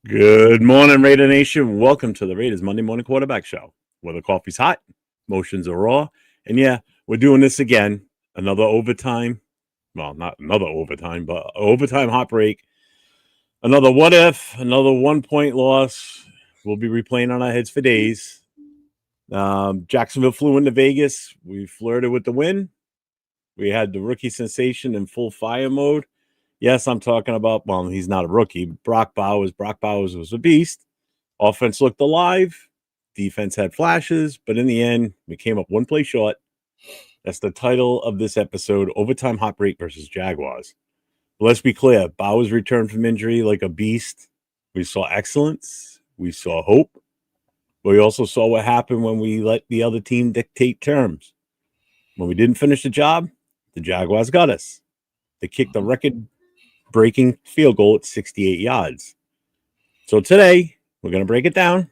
Good morning, Raider Nation. Welcome to the Raiders Monday Morning Quarterback Show, where the coffee's hot, motions are raw, and yeah, we're doing this again. Another overtime. Well, not another overtime, but overtime heartbreak. Another what if, another 1 point loss. We'll be replaying on our heads for days. Jacksonville flew into Vegas. We flirted with the win. We had the rookie sensation in full fire mode. Yes, I'm talking about, well, he's not a rookie. Brock Bowers. Brock Bowers was a beast. Offense looked alive. Defense had flashes. But in the end, we came up one play short. That's the title of this episode, Overtime Heartbreak versus Jaguars. But let's be clear. Bowers returned from injury like a beast. We saw excellence. We saw hope. But we also saw what happened when we let the other team dictate terms. When we didn't finish the job, the Jaguars got us. They kicked the record-breaking field goal at 68 yards. So today, we're going to break it down,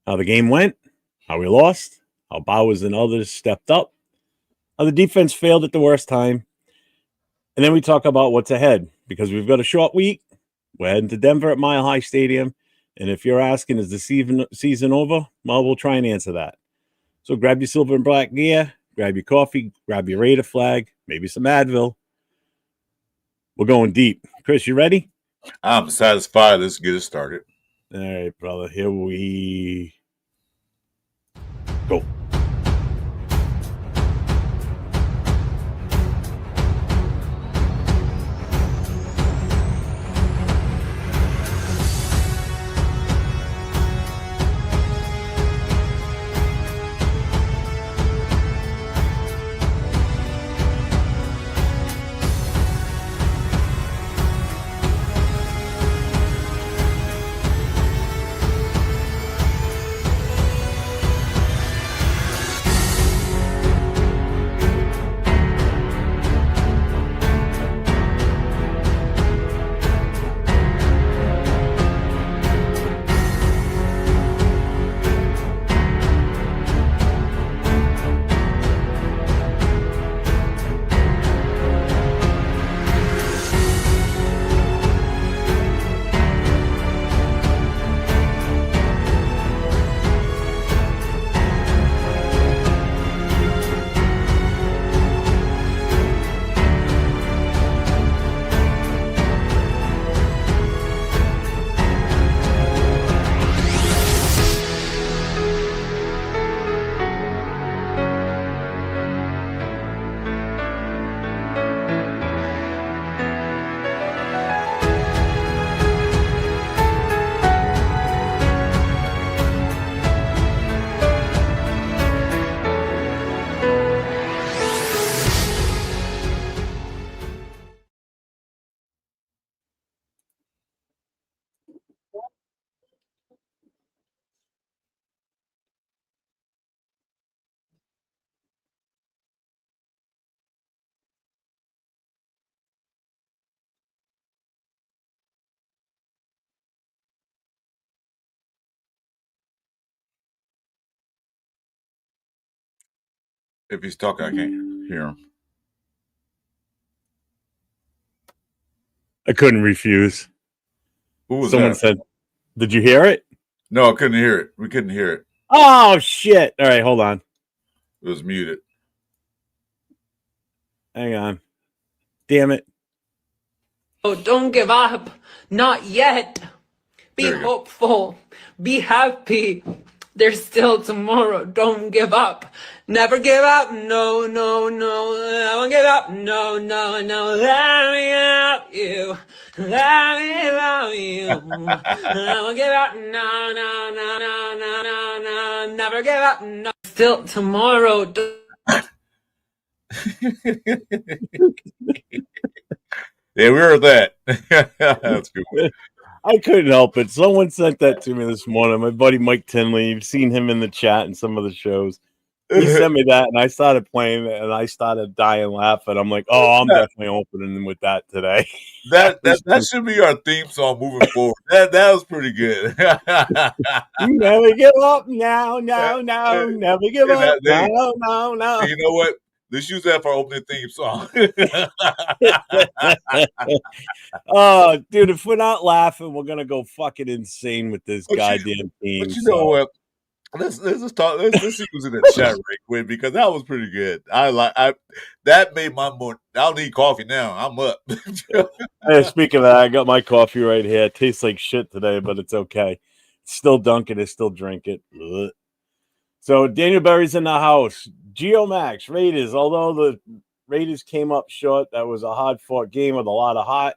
how the game went, how we lost, how Bowers and others stepped up, how the defense failed at the worst time, and then we talk about what's ahead, because we've got a short week. We're heading to Denver at Mile High Stadium, and if you're asking, is the season over? Well, we'll try and answer that. So grab your silver and black gear, grab your coffee, grab your Raider flag, maybe some Advil. We're going deep. Chris, you ready? I'm satisfied. Let's get it started. All right, brother. Here we go. If he's talking, I can't hear him. I couldn't refuse. Who was Someone that? said, did you hear it? No, I couldn't hear it. We couldn't hear it. Oh, shit. All right, hold on. It was muted. Hang on. Damn it. Oh, don't give up. Not yet. Be hopeful. Be happy. There's still tomorrow. Don't give up. Never give up. No, no, no. I won't give up. No, no, no. Let me help you. Let me love you. I won't give up. No, no, no, no, no, no, no. Never give up. No. Still tomorrow. Yeah, we heard that. That's good. I couldn't help it. Someone sent that to me this morning. My buddy Mike Tinley. You've seen him in the chat and some of the shows. He sent me that, and I started playing it, and I started dying laughing. I'm like, oh, I'm definitely opening with that today. That should be our theme song moving forward. That was pretty good. Never give up now, no, no. Never give up, no, no, no. You know what? Let's use that for our opening theme song. Oh, dude, if we're not laughing, we're gonna go fucking insane with this goddamn team. But you know what? Let's talk. Let's see who's in the chat right quick because that was pretty good. That made my morning. I don't need coffee now. I'm up. Hey, speaking of that, I got my coffee right here. It tastes like shit today, but it's okay. Still dunk it. I still drink it. Ugh. So Daniel Berry's in the house. Geo Max Raiders. Although the Raiders came up short, that was a hard fought game with a lot of heart.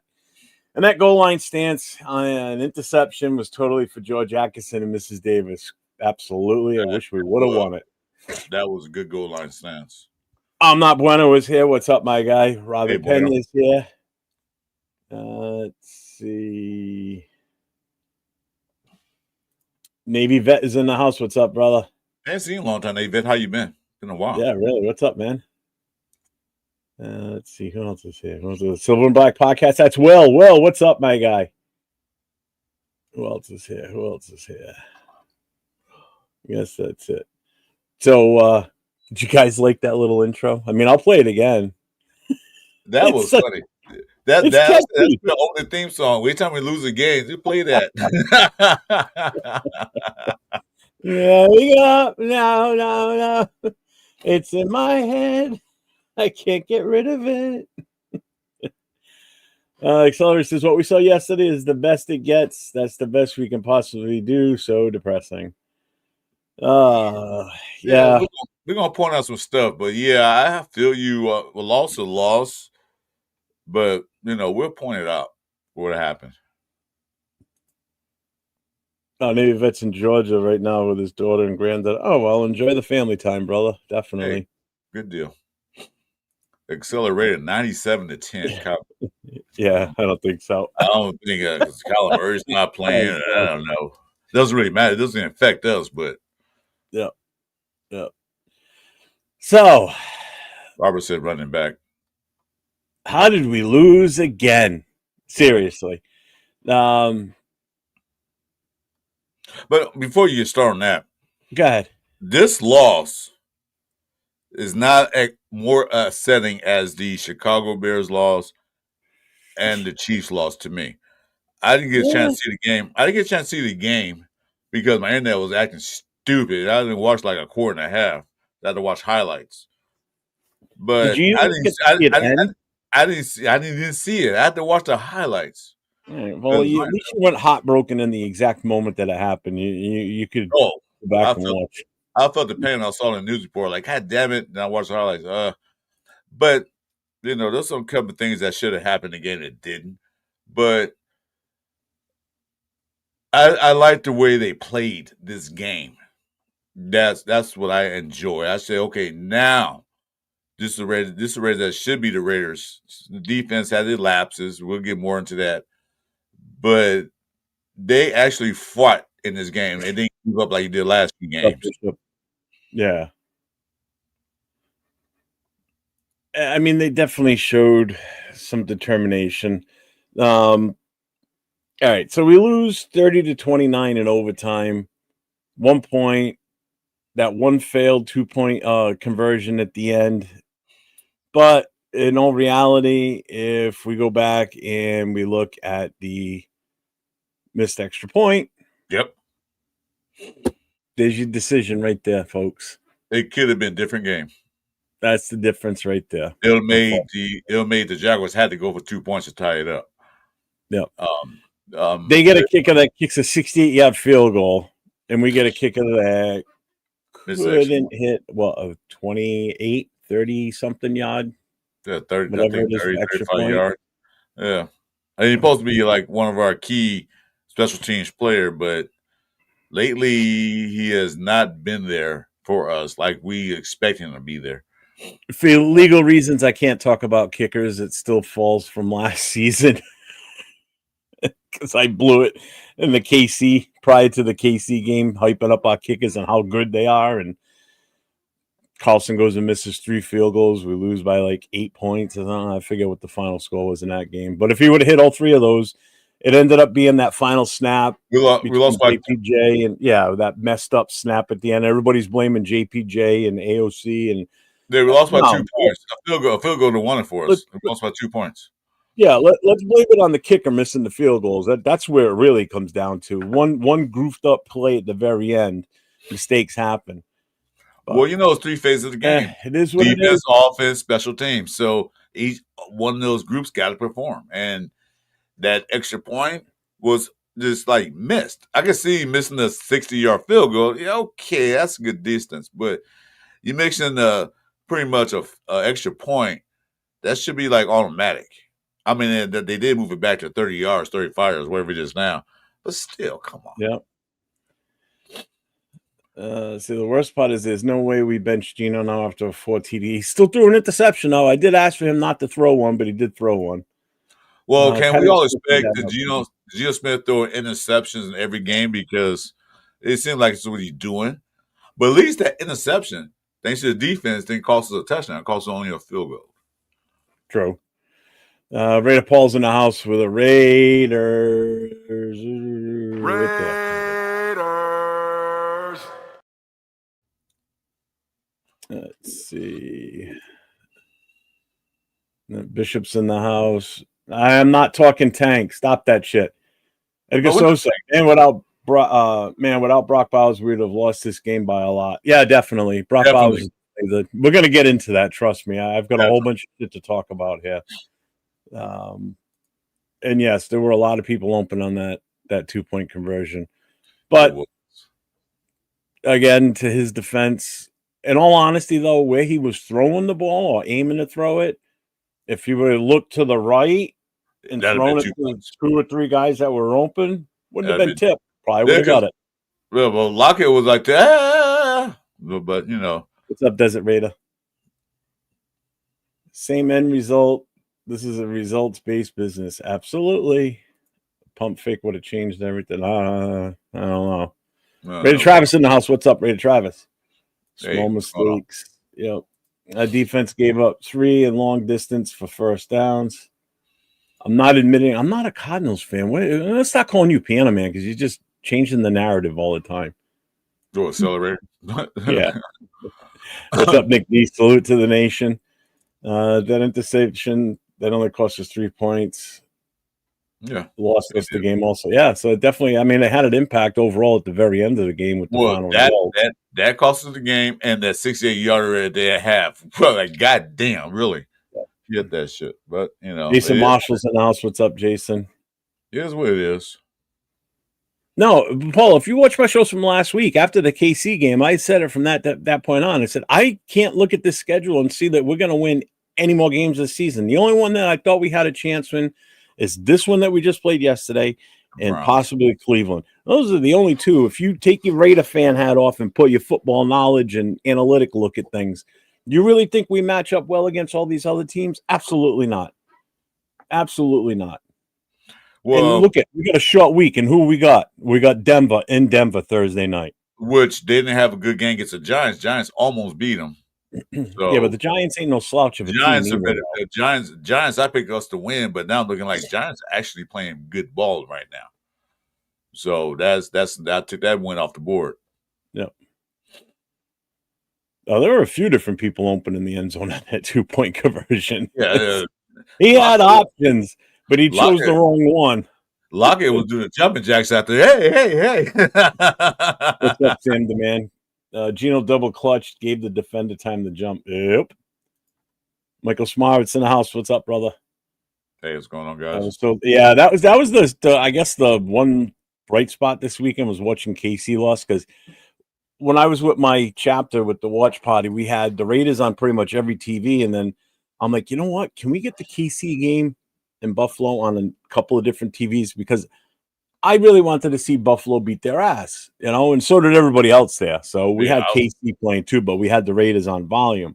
And that goal line stance on an interception was totally for George Atkinson and Mrs. Davis. Absolutely. I wish we would have won it. That was a good goal line stance. I'm not Bueno is here. What's up, my guy? Robbie Hey, Penn Bueno. is here. Let's see. Navy Vet is in the house. What's up, brother? I ain't seen you in a long time, David. How you been? Been a while. Yeah, really. What's up, man? Let's see. Who else is here? Who's the Silver and Black Podcast? That's Will. Will, what's up, my guy? Who else is here? Yes, that's it. So, did you guys like that little intro? I mean, I'll play it again. That was funny. That's the opening theme song. Every time we lose a game, you play that. Yeah, we go. No. It's in my head. I can't get rid of it. Accelerator says, what we saw yesterday is the best it gets. That's the best we can possibly do. So depressing. Yeah. We're going to point out some stuff. But, yeah, I feel you. A loss. But, we'll point it out what happened. Oh, Navy Vet's in Georgia right now with his daughter and granddaughter. Oh, well, enjoy the family time, brother. Definitely. Hey, good deal. Accelerated 97-10. Yeah, I don't think so. I don't think because Kyler Murray's not playing. I don't know. It doesn't really matter. It doesn't affect us, but. Yep. So. Robert said running back. How did we lose again? Seriously. But before you start on that, go ahead. This loss is not more upsetting as the Chicago Bears loss and the Chiefs loss to me. I didn't get a chance to see the game. I didn't get a chance to see the game because my internet was acting stupid. I didn't watch like a quarter and a half. I had to watch highlights. But I didn't see it. I had to watch the highlights. Right. Well, at least you weren't heartbroken in the exact moment that it happened. You could go back and watch. I felt the pain. I saw the news report, like, God damn it. And I watched the highlights. But, there's some couple of things that should have happened again that didn't. But I like the way they played this game. That's what I enjoy. I say, okay, now this is the Raiders that should be the Raiders. The defense had its lapses. We'll get more into that. But they actually fought in this game. They didn't give up like they did last few games. Yeah. I mean, they definitely showed some determination. All right, so we lose 30-29 in overtime. 1 point. That one failed 2-point conversion at the end. But in all reality, if we go back and we look at the missed extra point. Yep. There's your decision right there, folks. It could have been a different game. That's the difference right there. It made the Jaguars had to go for 2 points to tie it up. Yep. They get a kicker that kicks a 68-yard field goal, and we get a kicker that couldn't hit a 28, 30-something yard. Yeah, 35 yard. Yeah. I mean, he's supposed to be like one of our key special teams player, but lately he has not been there for us like we expect him to be there. For legal reasons, I can't talk about kickers. It still falls from last season because I blew it in the KC prior to the KC game, hyping up our kickers and how good they are. And Carlson goes and misses 3 field goals. We lose by like 8 points. I forget what the final score was in that game. But if he would have hit all 3 of those, it ended up being that final snap. We lost by JPJ and that messed up snap at the end. Everybody's blaming JPJ and AOC, and They lost by 2 No. points. A field goal to won it for us. They lost by 2 points. Yeah, let's blame it on the kicker missing the field goals. That's where it really comes down to. One goofed up play at the very end. Mistakes happen. But, Well, it's 3 phases of the game. it is what it Defense, is. offense, special teams. So each one of those groups got to perform. And that extra point was just like missed. I can see missing a 60-yard field goal. Yeah, okay, that's a good distance. But you mixing pretty much a extra point, that should be like automatic. I mean, they did move it back to 30 yards, 35 yards, wherever it is now. But still, come on. Yeah. See, the worst part is there's no way we bench Geno now after 4 TD. He still threw an interception, though. I did ask for him not to throw one, but he did throw one. Well, can we all expect that Geno Smith throwing interceptions in every game because it seems like it's what he's doing? But at least that interception, thanks to the defense, didn't cost us a touchdown. It cost us only a field goal. True. Raider Paul's in the house with the Raiders. Let's see. Bishop's in the house. I am not talking tank. Stop that shit. Edgar Sosa. And without Brock Bowers, we'd have lost this game by a lot. Yeah, definitely. Brock Bowers. We're going to get into that. Trust me. I've got a whole bunch of shit to talk about here. And yes, there were a lot of people open on that 2-point conversion. But again, to his defense, in all honesty, though, where he was throwing the ball or aiming to throw it, if he would have looked to the right and thrown it to 2 or 3 guys that were open, wouldn't have been tipped. Probably would have got it. Well, Lockett was like, but What's up, Desert Raider? Same end result. This is a results-based business. Absolutely. Pump fake would have changed everything. I don't know. Raider Travis in the house. What's up, Raider Travis? Small mistakes. Yep. Defense gave up 3 in long distance for first downs. I'm not a Cardinals fan. Let's stop calling you Piano Man because you're just changing the narrative all the time. Go accelerator. Yeah. What's up, Nick D? Salute to the nation. That interception, that only cost us 3 points. Yeah. Lost us the game also. Yeah, so definitely, it had an impact overall at the very end of the game with the final result. That cost us the game, and that 68-yarder they have. Well, like, goddamn, really. Get that shit. But, Jason Marshall's in the house. What's up, Jason? It is what it is. No, Paul, if you watch my shows from last week, after the KC game, I said it from that point on. I said, I can't look at this schedule and see that we're going to win any more games this season. The only one that I thought we had a chance in is this one that we just played yesterday and possibly Cleveland. Those are the only 2. If you take your Raider fan hat off and put your football knowledge and analytic look at things, you really think we match up well against all these other teams? Absolutely not. Absolutely not. Well, and we got a short week, and who we got? We got Denver in Denver Thursday night. Which they didn't have a good game against the Giants. Giants almost beat them. So, yeah, but the Giants ain't no slouch of a Giants team. Are better. Giants, I picked us to win, but now I'm looking like Giants are actually playing good ball right now. So I took that win off the board. Yeah. There were a few different people opening the end zone on that 2-point conversion. Yeah, he had options, but he chose the wrong one. Lockett was doing the jumping jacks out there. Hey. What's up, Sam the man? Geno double clutched, gave the defender time to jump. Yep. Michael Smart's in the house. What's up, brother? Hey, what's going on, guys? That was the I guess the one bright spot this weekend was watching KC loss, because when I was with my chapter with the watch party, we had the Raiders on pretty much every TV, and then I'm like, you know what? Can we get the KC game in Buffalo on a couple of different TVs? Because I really wanted to see Buffalo beat their ass, and so did everybody else there. So we had KC playing too, but we had the Raiders on volume.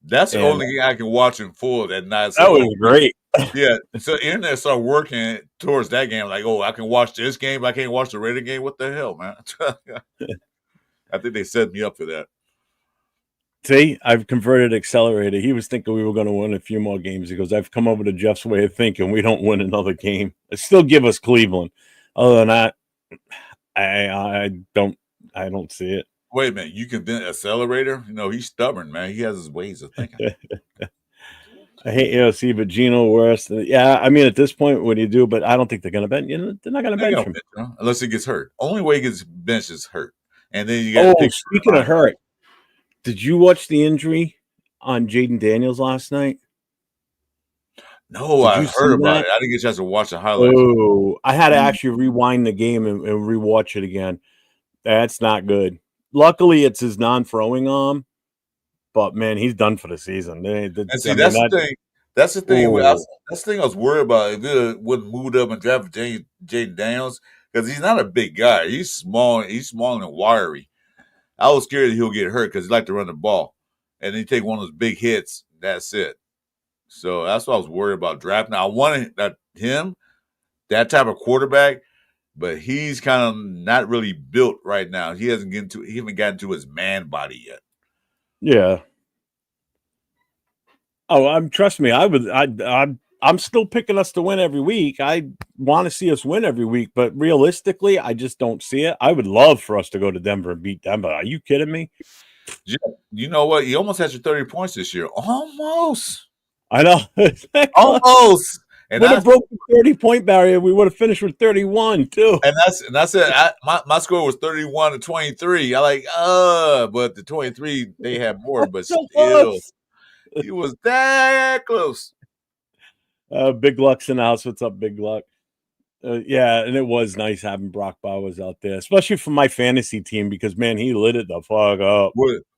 That's the only thing I can watch in full that night. That was great. Yeah. So internet started working towards that game. Like, I can watch this game, but I can't watch the Raider game. What the hell, man? I think they set me up for that. See, I've converted Accelerator. He was thinking we were going to win a few more games. He goes, I've come over to Jeff's way of thinking. We don't win another game. Still give us Cleveland. Other than that, I don't see it. Wait a minute. You convince Accelerator? He's stubborn, man. He has his ways of thinking. I hate AOC, but Geno worse. Yeah, I mean, at this point, what do you do? But I don't think they're going to bench. They're not going to bench him. Unless he gets hurt. Only way he gets benched is hurt. And then you got. Oh, speaking of hurt, did you watch the injury on Jaden Daniels last night? No, I heard about it. I didn't get a chance to watch the highlights. Oh, I had to actually rewind the game and rewatch it again. That's not good. Luckily, it's his non-throwing arm, but man, he's done for the season. And see, that's the thing. That's the thing. That's the thing I was worried about. If it wouldn't moved up and drafted Jaden Daniels, because he's not a big guy. He's small. He's small and wiry. I was scared that he'll get hurt because he liked to run the ball, and then take one of those big hits. That's it. So that's what I was worried about drafting. I wanted that type of quarterback, but he's kind of not really built right now. He hasn't gotten to his man body yet. Yeah. Oh, trust me. I'm still picking us to win every week. I want to see us win every week, but realistically, I just don't see it. I would love for us to go to Denver and beat Denver. Are you kidding me? Yeah. You know what? You almost had your 30 points this year. Almost. I know. Almost. And would have broken the 30-point barrier. We would have finished with 31 too. And that's it. My score was 31-23. But the 23 they had more, but still, he was that close. Big Luck's in the house. What's up, Big Luck? Yeah, and it was nice having Brock Bowers out there, especially for my fantasy team because man, he lit it the fuck up.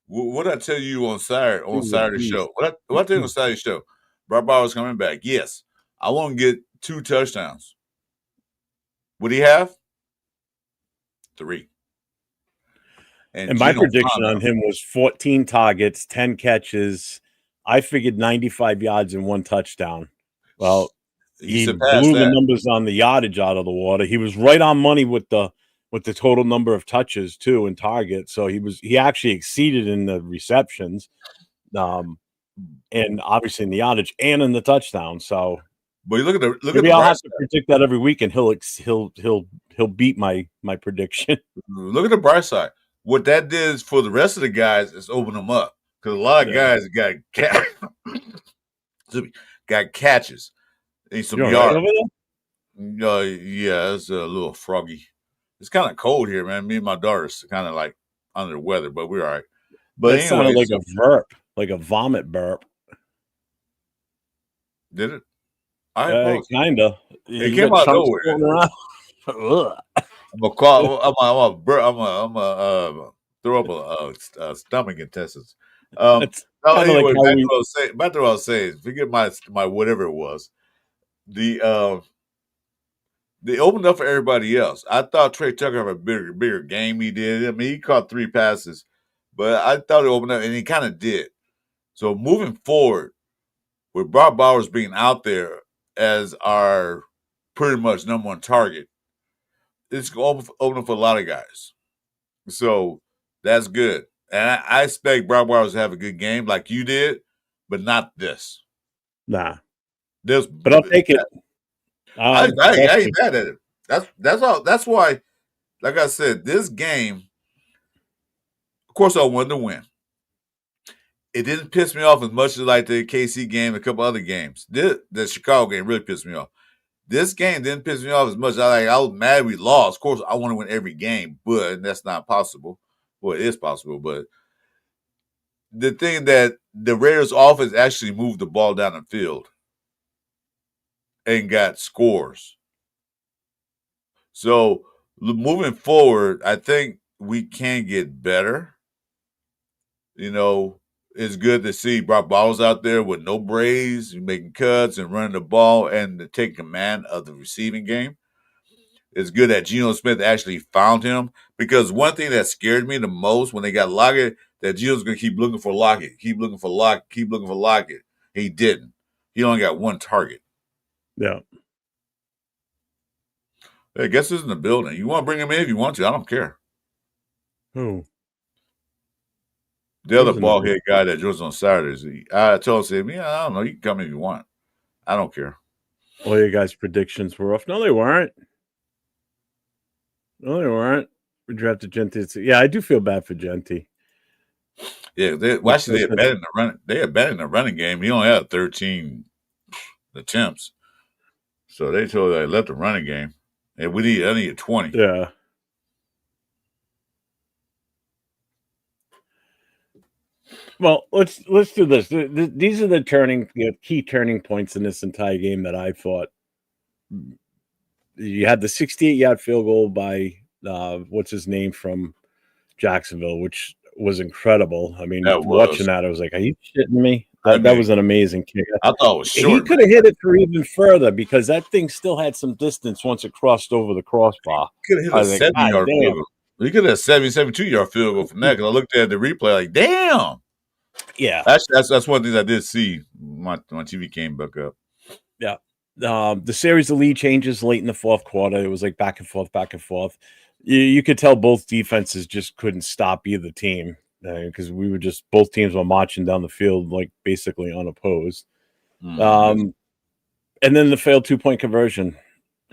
What I tell you on Saturday show? What I tell you on Saturday show? Brock Bowers coming back. Yes, I want to get 2 touchdowns. Would he have 3? And my prediction on him was 14 targets, 10 catches. I figured 95 yards and 1 touchdown. Well, he blew the numbers on the yardage out of the water. He was right on money with the total number of touches too and targets. So he actually exceeded in the receptions, and obviously in the yardage and in the touchdown. So, but you look at I'll have to predict that every week, and he'll beat my prediction. Look at the bright side. What that did for the rest of the guys is open them up because a lot of guys got catches. And some yards. Yeah, it's a little froggy. It's kind of cold here, man. Me and my daughter's kind of like under the weather, but we're all right. But it sounded like a burp, like a vomit burp. Did it? Kinda. It came out of nowhere. I'm gonna throw up a stomach intestines. Anyway, back to what I was saying. Forget my whatever it was. They opened up for everybody else. I thought Trey Tucker had a bigger game. He did. I mean, he caught 3 passes, but I thought it opened up, and he kind of did. So moving forward, with Brock Bowers being out there as our pretty much number 1 target, it's going to open up for a lot of guys. So that's good. And I expect Brock Bowers to have a good game like you did, but not this. Nah. But I'll take it. I ain't mad at it. That's all. That's why, like I said, this game, of course, I wanted to win. It didn't piss me off as much as like the KC game, a couple other games. The Chicago game really pissed me off. This game didn't piss me off as much. I was mad we lost. Of course, I want to win every game, but that's not possible. Well, it is possible, but the thing that the Raiders' offense actually moved the ball down the field and got scores. So moving forward, I think we can get better. It's good to see Brock Bowers out there with no braids, making cuts and running the ball and taking command of the receiving game. It's good that Geno Smith actually found him because one thing that scared me the most when they got Lockett, that Geno's going to keep looking for Lockett, keep looking for Lockett. He didn't. He only got 1 target. Yeah. Hey, guess who's in the building? You want to bring him in if you want to. I don't care. Who? The other bald head guy that joins on Saturdays. I told him, I don't know. You can come if you want. I don't care. All your guys' predictions were off. No, they weren't. We drafted Genti. Yeah, I do feel bad for Genti. Yeah, they had bad in the run. They had bad in the running game. He only had 13 attempts, so they told they left the running game, and I need 20. Yeah. Well, let's do this. These are the key turning points in this entire game that I thought. You had the 68-yard field goal by what's his name from Jacksonville, which was incredible. I mean, watching that, I was like, "Are you shitting me?" That was an amazing kick. I thought it was short. He could have hit it for even further because that thing still had some distance once it crossed over the crossbar. He could have hit a 70-yard field goal. He could have 72-yard field goal from that because I looked at the replay like, damn. Yeah. That's one of the things I did see. My TV came back up. Yeah. The series of lead changes late in the fourth quarter. It was like back and forth, back and forth. You could tell both defenses just couldn't stop either team because both teams were marching down the field like basically unopposed. Mm-hmm. And then the failed 2-point conversion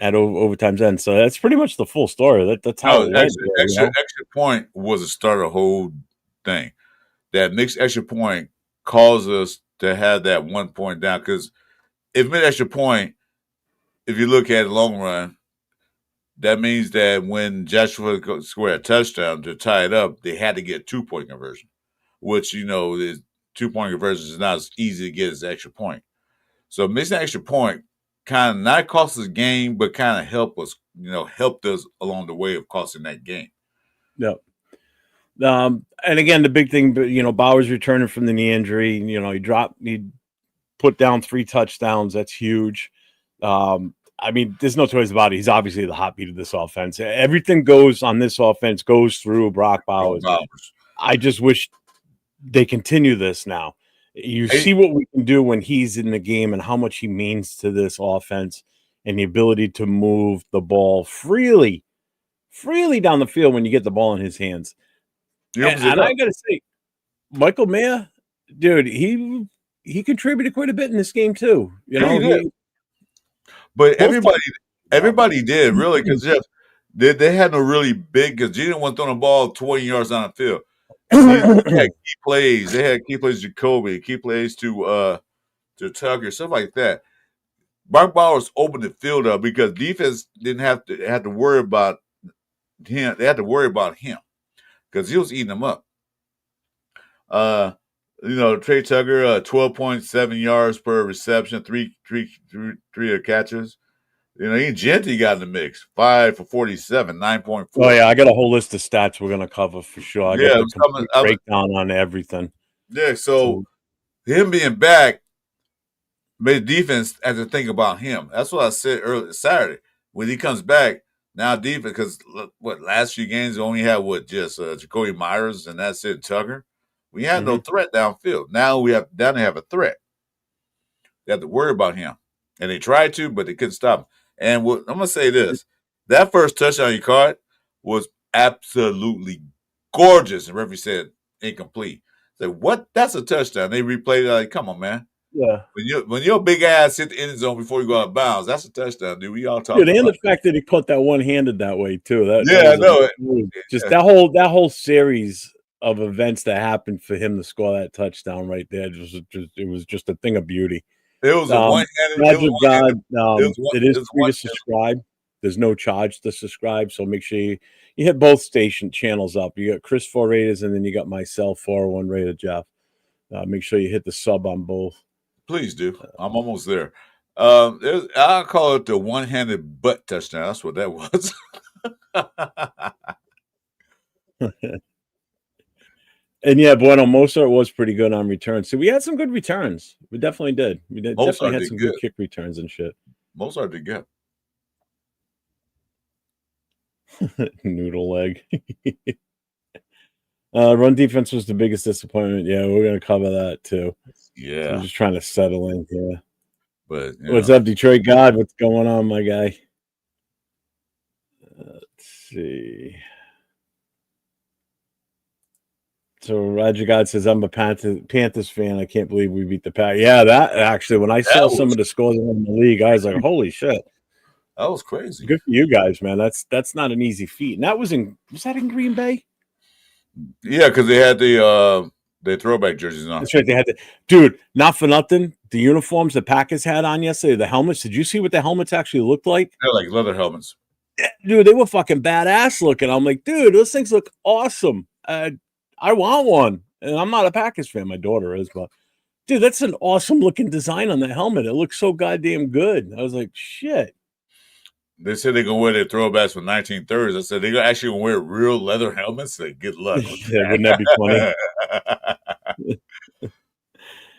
at overtime's end. So that's pretty much the full story. That's how it went. Extra point was the start of the whole thing. That mixed extra point caused us to have that 1 point down because if made extra point, if you look at it long run, that means that when Jacksonville scored a touchdown to tie it up, they had to get 2-point conversion, which, is 2-point conversion is not as easy to get as an extra point. So missing an extra point kind of not cost us a game, but kind of helped us along the way of costing that game. Yep. And again, the big thing, Bauer's returning from the knee injury. He put down 3 touchdowns. That's huge. I mean, there's no choice about it. He's obviously the hot beat of this offense. Everything goes on this offense goes through Brock Bowers. I just wish they continue this now. You see what we can do when he's in the game and how much he means to this offense and the ability to move the ball freely down the field when you get the ball in his hands. And I got to say, Michael Mayer, dude, he contributed quite a bit in this game too. But everybody did really because they had no really big because G didn't want to throw the ball 20 yards down the field. They had key plays. They had key plays to Jacoby, key plays to Tucker, stuff like that. Brock Bowers opened the field up because defense didn't have to worry about him. They had to worry about him because he was eating them up. Trey Tucker, 12.7 yards per reception, three catches. Even Genti got in the mix, 5 for 47, 9.4. Oh yeah, I got a whole list of stats we're gonna cover for sure. I got a breakdown on everything. Yeah, so him being back made defense have to think about him. That's what I said earlier Saturday. When he comes back, now defense because last few games we only had just Jacoby Myers and that's it, Tucker. We had no threat downfield. Now they have a threat. They have to worry about him. And they tried to, but they couldn't stop him. And I'm going to say this. That first touchdown he caught was absolutely gorgeous. And referee said incomplete. Said, what? That's a touchdown. They replayed it like, come on, man. Yeah. When your big ass hit the end zone before you go out of bounds, that's a touchdown, dude. We all talk about and the fact that he caught that one-handed that way, too. I know. Just that whole series of events that happened for him to score that touchdown right there. It was just a thing of beauty. It was a one-handed. It is free to subscribe. There's no charge to subscribe, so make sure you hit both station channels up. You got Chris 4 Raiders, and then you got myself 401 Raider Jeff. Make sure you hit the sub on both. Please do. I'm almost there. I'll call it the one-handed butt touchdown. That's what that was. And yeah, Bueno Mozart was pretty good on returns. So we had some good returns. We definitely did. We definitely had some good kick returns and shit. Mozart did good. Noodle leg. Run defense was the biggest disappointment. Yeah, we're going to cover that too. Yeah. So I'm just trying to settle in here. But what's up, Detroit God? What's going on, my guy? Let's see. So Roger God says, I'm a Panthers fan. I can't believe we beat the Packers. Yeah, that actually, when I saw some of the scores in the league, I was like, holy shit. That was crazy. Good for you guys, man. That's not an easy feat. And that was that in Green Bay? Yeah, because they had the throwback jerseys on. That's right. They had dude, not for nothing. The uniforms the Packers had on yesterday, the helmets. Did you see what the helmets actually looked like? They're like leather helmets. Yeah, dude, they were fucking badass looking. I'm like, dude, those things look awesome. I want one. And I'm not a Packers fan. My daughter is, but dude, that's an awesome looking design on the helmet. It looks so goddamn good. I was like, shit. They said they're gonna wear their throwbacks from 1930s. I said they're gonna actually gonna wear real leather helmets. Like, good luck. Yeah, wouldn't that be funny?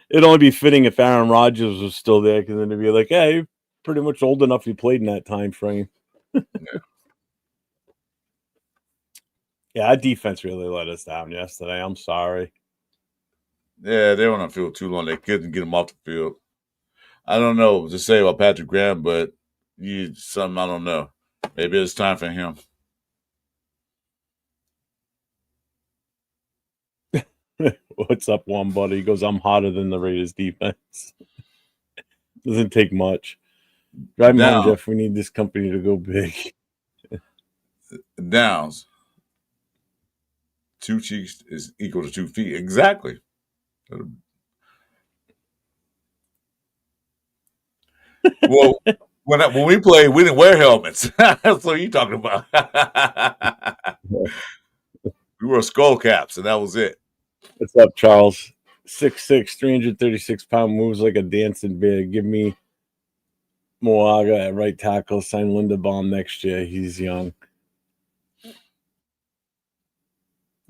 It'd only be fitting if Aaron Rodgers was still there, because then it'd be like, hey, you're pretty much old enough. You played in that time frame. Yeah, our defense really let us down yesterday. I'm sorry. Yeah, they were on the field too long. They couldn't get him off the field. I don't know what to say about Patrick Graham, but something I don't know. Maybe it's time for him. What's up, one buddy? He goes, I'm hotter than the Raiders defense. Doesn't take much. Drive him home, Jeff. We need this company to go big. Downs. 2 cheeks is equal to 2 feet. Exactly. Well, when we played, we didn't wear helmets. That's what you talking about. We wore skull caps, and that was it. What's up, Charles? 6'6", 336-pound, moves like a dancing bear. Give me Moaga at right tackle. Sign Linderbaum next year. He's young.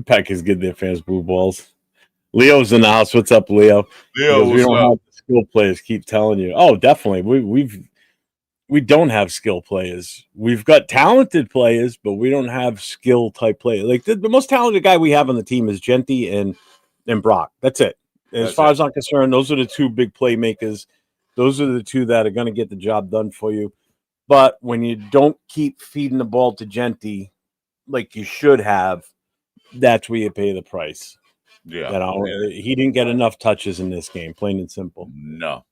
Packers give their fans blue balls. Leo's in the house. What's up, Leo? Leo, we don't have skill players. Keep telling you. Oh, definitely. We don't have skill players. We've got talented players, but we don't have skill type players. Like the most talented guy we have on the team is Genty and Brock. That's it. As far as I'm concerned, those are the two big playmakers. Those are the two that are going to get the job done for you. But when you don't keep feeding the ball to Genty like you should have, that's where you pay the price. Yeah. He didn't get enough touches in this game, plain and simple. No.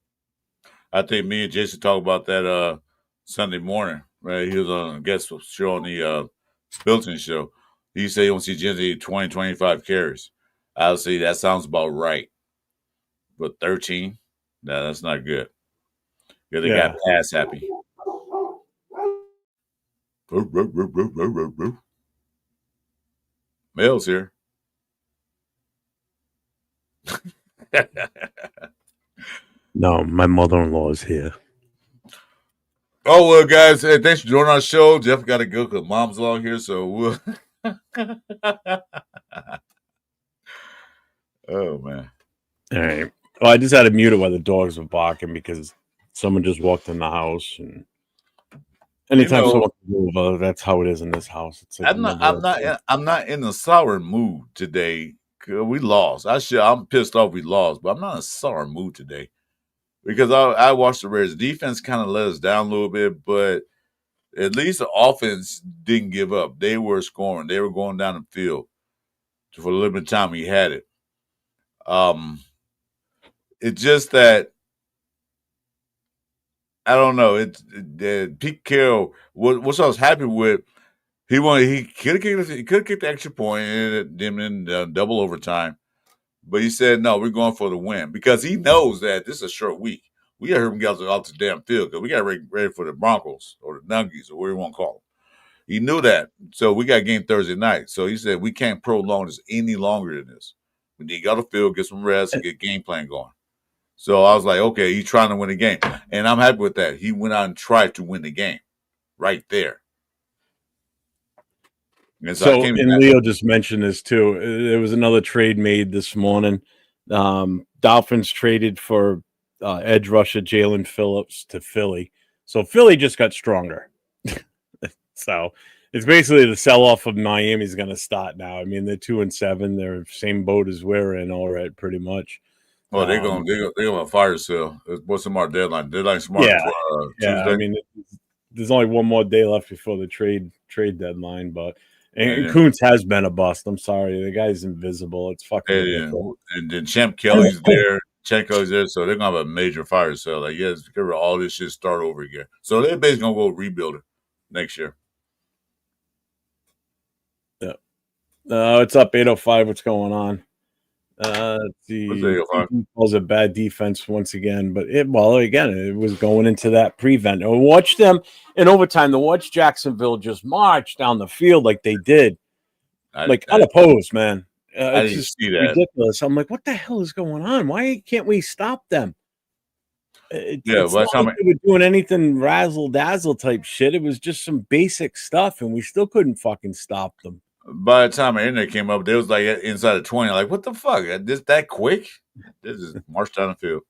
I think me and Jason talked about that Sunday morning, right? He was on a guest show on the Bilton show. He said he wants to see Genty 20, 25 carries. I would say that sounds about right. But 13? No, that's not good. Yeah, they got pass happy. Mel's here. No, my mother-in-law is here. Oh, well, guys, hey, thanks for joining our show. Jeff got to go because Mom's along here, so we'll... Oh, man. All right. Well, I just had to mute it while the dogs were barking because someone just walked in the house, and anytime someone comes over, that's how it is in this house. It's like I'm not in a sour mood today. We lost. I'm pissed off we lost, but I'm not in a sour mood today because I watched the Raiders. Defense kind of let us down a little bit, but at least the offense didn't give up. They were scoring. They were going down the field for a little bit of time we had it. It's just that I don't know. Pete Carroll. What I was happy with, he could have kicked the extra point and then double overtime, but he said no. We're going for the win because he knows that this is a short week. We got to hurt guys off the damn field because we got ready for the Broncos or the Nuggies or whatever you want to call them. He knew that, so we got a game Thursday night. So he said we can't prolong this any longer than this. We need to get on the field, get some rest, and get game plan going. So I was like, okay, he's trying to win the game. And I'm happy with that. He went out and tried to win the game right there. And Leo just mentioned this too. There was another trade made this morning. Dolphins traded for edge rusher Jalen Phillips to Philly. So Philly just got stronger. So it's basically the sell-off of Miami's going to start now. I mean, they're 2-7. They're same boat as we're in already, pretty much. Oh, they're gonna fire sale. What's tomorrow deadline? Deadline's tomorrow. Tuesday. I mean, there's only one more day left before the trade deadline, but Kuntz has been a bust. I'm sorry, the guy's invisible. It's fucking. And then Champ Kelly's there. Chenko's there, so they're gonna have a major fire sale. Like, yes, get rid of all this shit, start over again. So they're basically gonna go rebuild it next year. Yeah. It's up 8:05. What's going on? The calls a bad defense once again, but it was going into that prevent. And watch them in overtime. To watch Jacksonville just march down the field like they did, unopposed, man. It's just ridiculous. I'm like, what the hell is going on? Why can't we stop them? It's not like they were doing anything razzle dazzle type shit. It was just some basic stuff, and we still couldn't fucking stop them. By the time the internet came up, they was like inside of 20. Like, what the fuck? This that quick? This is march down the field.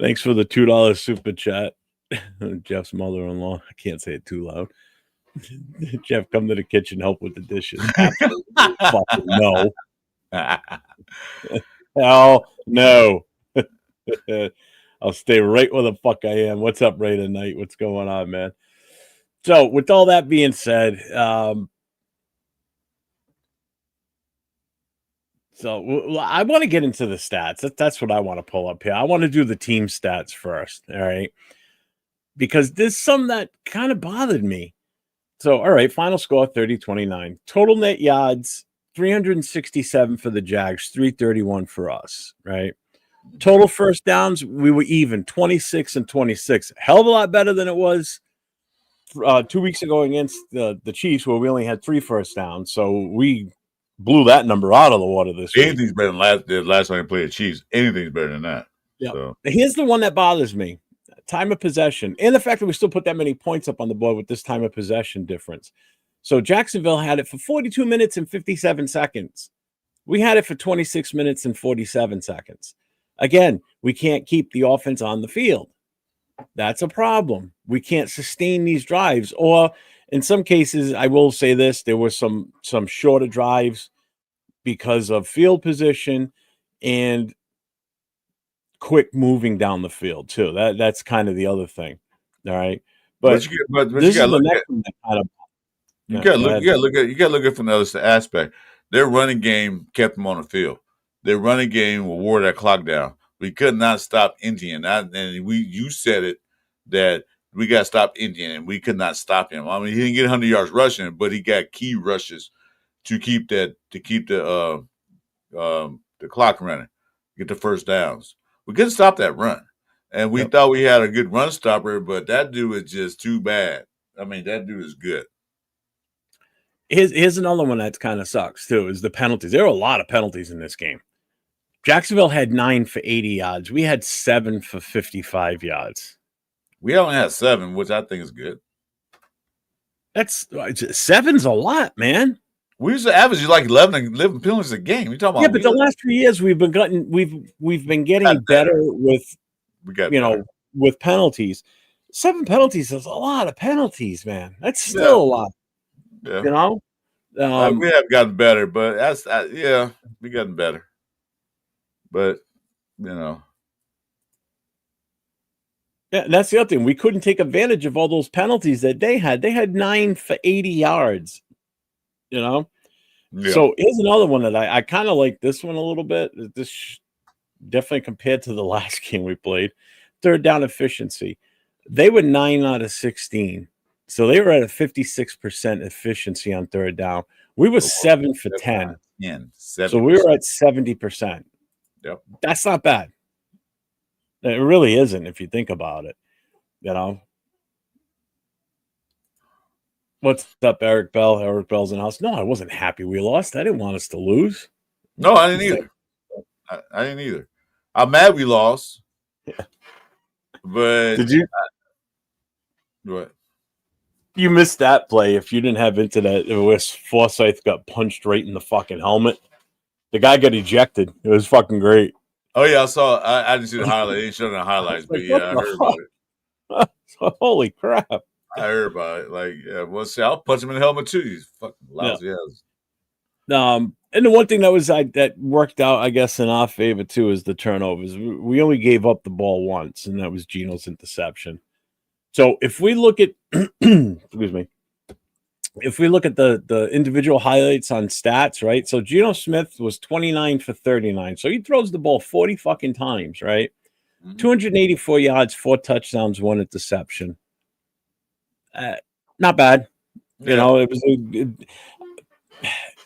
Thanks for the $2 super chat. Jeff's mother-in-law. I can't say it too loud. Jeff, come to the kitchen, help with the dishes. Absolutely fucking no. Hell no. I'll stay right where the fuck I am. What's up, Ray tonight? What's going on, man? So, with all that being said, so I want to get into the stats. That's what I want to pull up here. I want to do the team stats first, all right? Because there's some that kind of bothered me. So, all right, final score 30-29. Total net yards 367 for the Jags, 331 for us, right? Total first downs, we were even 26 and 26. Hell of a lot better than it was 2 weeks ago against the Chiefs, where we only had 3 first downs. So we blew that number out of the water this week. Anything's better than the last time we played the Chiefs. Anything's better than that. Yeah. So. Here's the one that bothers me. Time of possession, and the fact that we still put that many points up on the board with this time of possession difference. So Jacksonville had it for 42 minutes and 57 seconds. We had it for 26 minutes and 47 seconds. Again, we can't keep the offense on the field. That's a problem. We can't sustain these drives. Or in some cases, I will say this, there were some shorter drives because of field position and quick moving down the field too. That's kind of the other thing. All right. But you gotta look at it from the other aspect. Their running game kept them on the field. Their running game wore that clock down. We could not stop Indian. You said it that we got to stop Indian, and we could not stop him. I mean, he didn't get 100 yards rushing, but he got key rushes to keep the clock running, get the first downs. We couldn't stop that run, and we thought we had a good run stopper, but that dude is just too bad. I mean, that dude is good. Here's another one that kind of sucks too, is the penalties. There were a lot of penalties in this game. Jacksonville had 9 for 80 yards. We had 7 for 55 yards. We only had 7, which I think is good. 7's a lot, man. We used to average like 11 penalties a game. You talking about? Yeah, but the last 3 years we've been getting better with with penalties. 7 penalties is a lot of penalties, man. That's still a lot. Yeah. You know, we have gotten better, but we gotten better. But yeah, that's the other thing. We couldn't take advantage of all those penalties that they had. They had 9 for 80 yards. You know, so here's another one that I kind of like this one a little bit. This definitely compared to the last game we played. Third down efficiency, they were 9 out of 16. So they were at a 56% efficiency on third down. We were 7 for 10. So we were at 70%. Yep. That's not bad. It really isn't if you think about it. You know. What's up, Eric Bell? Eric Bell's in the house. No, I wasn't happy we lost. I didn't want us to lose. No, I didn't either. I didn't either. I'm mad we lost. Yeah. But did you? What? You missed that play if you didn't have internet. It was Forsyth got punched right in the fucking helmet. The guy got ejected. It was fucking great. Oh yeah, I saw. I didn't see the highlights. They didn't show the highlights, but I heard about it. Holy crap! I heard about it. Like, I'll punch him in the helmet too. He's fucking lousy ass. And the one thing that worked out, I guess, in our favor too, is the turnovers. We only gave up the ball once, and that was Geno's interception. So if we look at, excuse me, if we look at the individual highlights on stats, right? So Geno Smith was 29 for 39. So he throws the ball 40 fucking times, right? 284 yards, 4 touchdowns, 1 interception. Not bad. You know,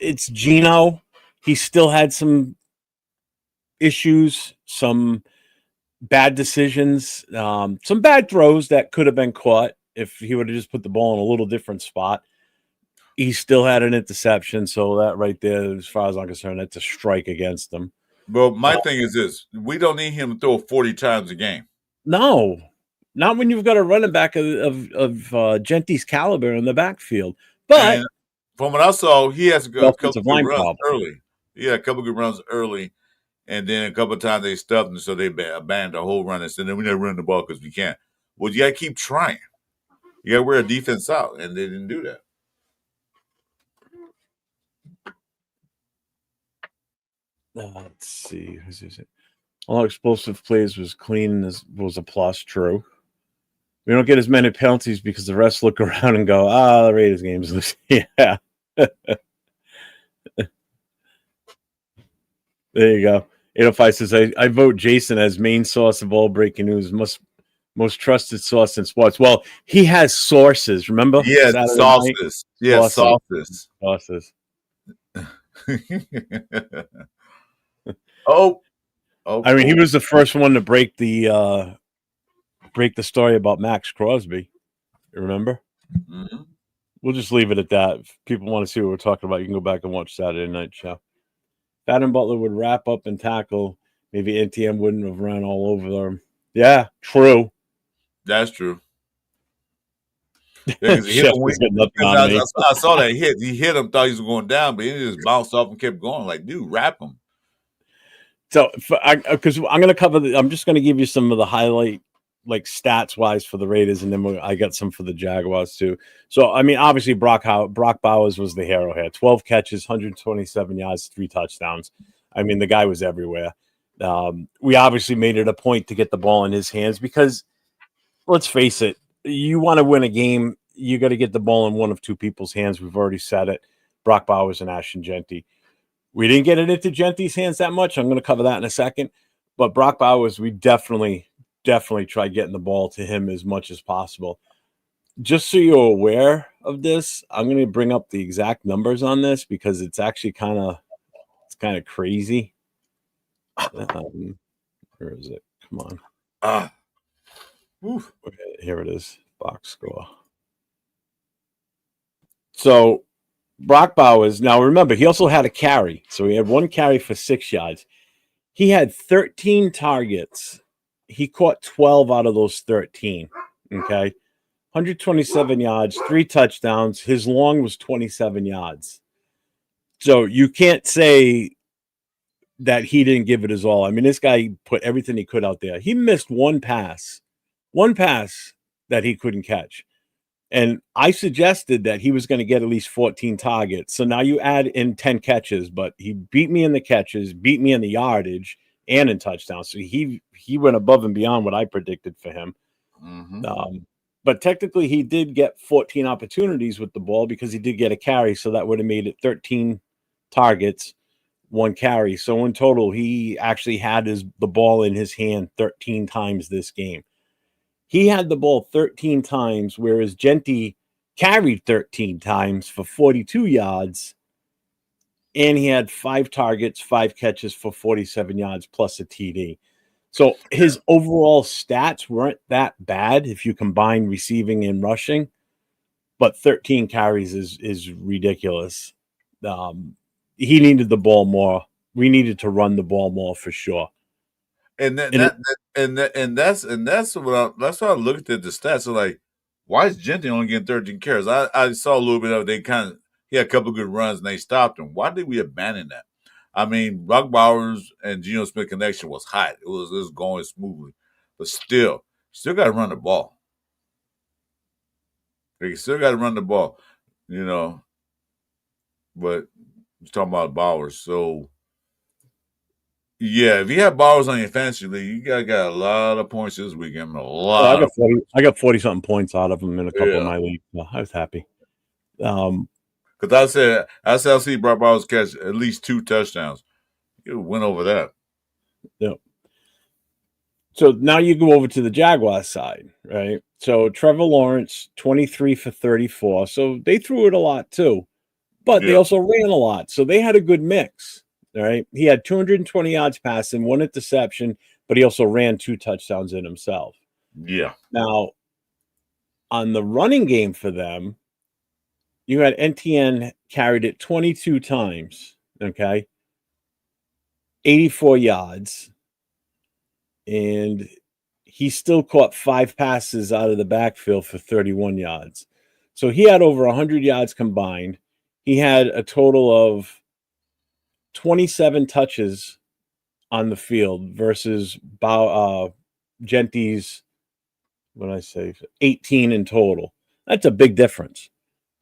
it's Geno. He still had some issues, some bad decisions, some bad throws that could have been caught if he would have just put the ball in a little different spot. He still had an interception, so that right there, as far as I'm concerned, that's a strike against him. But my thing is this: we don't need him to throw 40 times a game. No, not when you've got a running back of Gentry's caliber in the backfield. But and from what I saw, he has a couple of good runs problem. early. He had a couple of good runs early, and then a couple of times they stuffed him, so they abandoned the whole run and said, "Then we never run the ball because we can't." Well, you got to keep trying. You got to wear a defense out, and they didn't do that. Let's see. All explosive plays was clean, was a plus. True. We don't get as many penalties because the refs look around and go, the Raiders game is loose. Yeah. There you go. 805 says, I vote Jason as main source of all breaking news. Most trusted source in sports. Well, he has sources, remember? Yeah, sources. Yeah, sources. Sources. I mean, he was the first one to break the story about Max Crosby. You remember? Mm-hmm. We'll just leave it at that. If people want to see what we're talking about, you can go back and watch Saturday Night Show. Adam Butler would wrap up and tackle. Maybe NTM wouldn't have run all over them. Yeah, true. That's true. Yeah, I saw that hit. He hit him, thought he was going down, but he just bounced off and kept going. Like, dude, wrap him. So, because I'm going to cover I'm just going to give you some of the highlight, like stats wise for the Raiders, and then I got some for the Jaguars too. So, I mean, obviously Brock Bowers was the hero here. 12 catches, 127 yards, 3 touchdowns. I mean, the guy was everywhere. We obviously made it a point to get the ball in his hands because, let's face it, you want to win a game, you got to get the ball in one of two people's hands. We've already said it. Brock Bowers and Ashton Genty. We didn't get it into Genty's hands that much. I'm going to cover that in a second. But Brock Bowers, we definitely tried getting the ball to him as much as possible. Just so you're aware of this, I'm going to bring up the exact numbers on this because it's actually kind of crazy. Where is it? Come on. Okay, here it is. Box score. So Brock Bowers, now remember, he also had a carry. So he had 1 carry for 6 yards. He had 13 targets. He caught 12 out of those 13. Okay. 127 yards, 3 touchdowns. His long was 27 yards. So you can't say that he didn't give it his all. I mean, this guy put everything he could out there. He missed one pass that he couldn't catch. And I suggested that he was going to get at least 14 targets. So now you add in 10 catches, but he beat me in the catches, beat me in the yardage, and in touchdowns. So he went above and beyond what I predicted for him. Mm-hmm. But technically, he did get 14 opportunities with the ball because he did get a carry. So that would have made it 13 targets, 1 carry. So in total, he actually had the ball in his hand 13 times this game. He had the ball 13 times, whereas Genty carried 13 times for 42 yards. And he had 5 targets, 5 catches for 47 yards plus a TD. So his overall stats weren't that bad if you combine receiving and rushing, but 13 carries is ridiculous. He needed the ball more. We needed to run the ball more for sure. And that's what I looked at the stats. So like, why is Genty only getting 13 carries? I saw a little bit of he had a couple of good runs and they stopped him. Why did we abandon that? I mean, Brock Bowers and Geno Smith connection was hot. It was going smoothly, but still got to run the ball. You still got to run the ball, you know. But you're talking about Bowers, so. Yeah, if you have Bowers on your fantasy league, you got a lot of points this weekend. A lot. I got 40 something points out of him in a couple of my leagues. So I was happy. Because I said I'll see Brock Bowers catch at least 2 touchdowns. You went over that. Yeah. So now you go over to the Jaguars side, right? So Trevor Lawrence, 23 for 34. So they threw it a lot too, but they also ran a lot. So they had a good mix, all right? He had 220 yards passing, 1 interception, but he also ran 2 touchdowns in himself. Yeah. Now, on the running game for them, you had NTN carried it 22 times, okay? 84 yards. And he still caught 5 passes out of the backfield for 31 yards. So he had over 100 yards combined. He had a total of 27 touches on the field versus Genty's, what did I say, 18 in total. That's a big difference.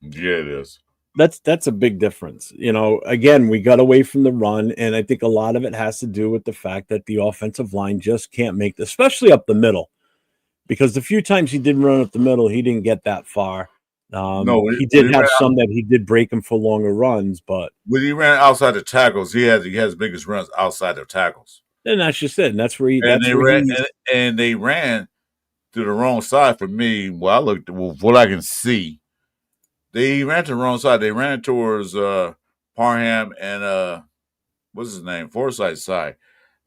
Yeah, it is. That's a big difference. You know, again, we got away from the run, and I think a lot of it has to do with the fact that the offensive line just can't make this, especially up the middle, because the few times he did run up the middle, he didn't get that far. No, he did have some that he did break him for longer runs, but when he ran outside the tackles, he has the biggest runs outside of tackles. And that's just it. And that's where he. And they ran to the wrong side for me. Well, I looked what I can see. They ran to the wrong side. They ran towards Parham and what's his name? Forsyth's side.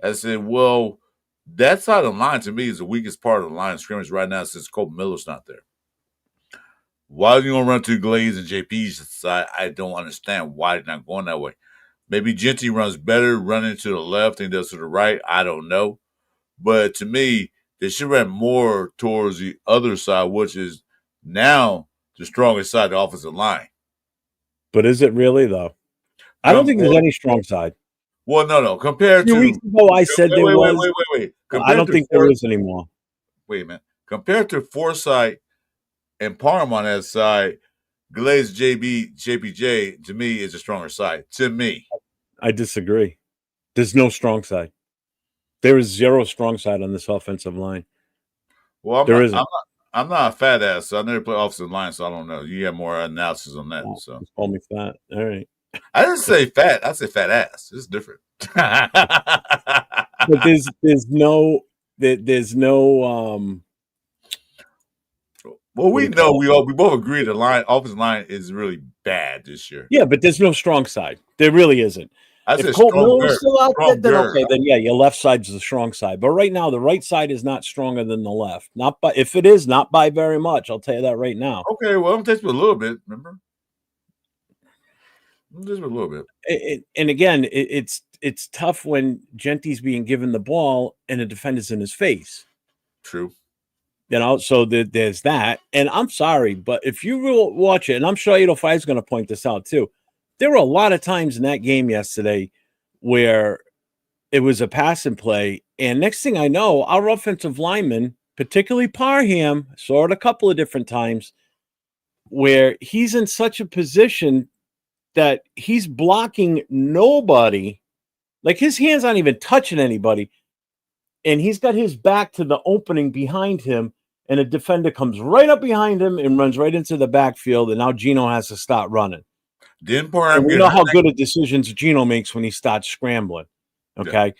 I said, well, that side of the line to me is the weakest part of the line of scrimmage right now since Cole Miller's not there. Why are you going to run to Glaze and JP's side? I don't understand why they're not going that way. Maybe Genty runs better running to the left than does to the right. I don't know. But to me, they should run more towards the other side, which is now the strongest side of the offensive line. But is it really, though? I don't think there's any strong side. Well, no. Compared to... 2 weeks ago, I said there was. Wait. I don't think there is anymore. Wait a minute. Compared to Forsyth and Parham on that side, Glaze JPJ, to me, is a stronger side. To me. I disagree. There's no strong side. There is zero strong side on this offensive line. Well, isn't. I'm not a fat ass, so I never play offensive line, so I don't know. You have more analysis on that. Oh, so just call me fat. All right. I didn't say fat. I said fat ass. It's different. But there's no. Well, we know we both agree the offensive line is really bad this year. Yeah, but there's no strong side. There really isn't. If Colt Miller is still out there, then okay, then yeah, your left side's the strong side. But right now, the right side is not stronger than the left. Not by if it is, not by very much. I'll tell you that right now. Okay, well, I'm testing a little bit. Remember, just a little bit. And again, it's tough when Genty's being given the ball and a defender's in his face. True. You know, so there's that. And I'm sorry, but if you will watch it, and I'm sure 805 is going to point this out too, there were a lot of times in that game yesterday where it was a pass and play. And next thing I know, our offensive lineman, particularly Parham, saw it a couple of different times where he's in such a position that he's blocking nobody. Like his hands aren't even touching anybody. And he's got his back to the opening behind him. And a defender comes right up behind him and runs right into the backfield. And now Gino has to start running. Didn't Parham we know how good of decisions Gino makes when he starts scrambling. Okay.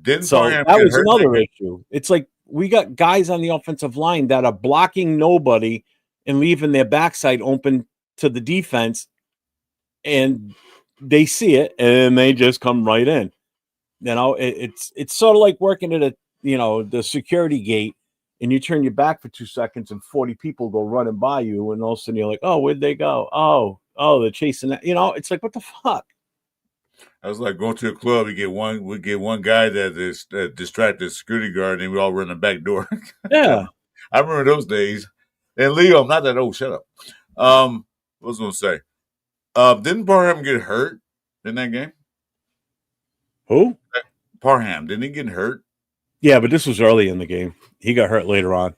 Yeah. That was another issue. It's like we got guys on the offensive line that are blocking nobody and leaving their backside open to the defense. And they see it and they just come right in. You know, it's sort of like working at the security gate and you turn your back for 2 seconds and 40 people go running by you. And all of a sudden you're like, oh, where'd they go? Oh, they're chasing that. You know, it's like, what the fuck? I was like going to a club. We get one guy that distracted the security guard, and we all run the back door. Yeah, I remember those days. And Leo, I'm not that old. Shut up. What was I going to say? Didn't Parham get hurt in that game? Who? Parham. Didn't he get hurt? Yeah, but this was early in the game. He got hurt later on.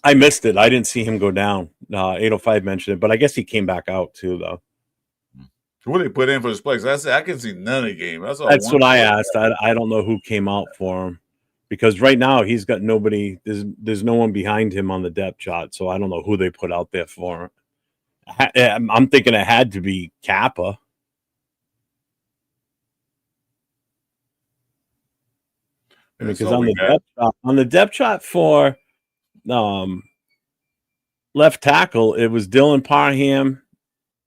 I missed it. I didn't see him go down. 805 mentioned it, but I guess he came back out too, though. What did they put in for this place? I said I can see none of the game. That's what I asked. I don't know who came out for him because right now he's got nobody. There's no one behind him on the depth chart, so I don't know who they put out there for him. I'm thinking it had to be Kappa. I mean, because on the depth chart for left tackle, it was Dylan Parham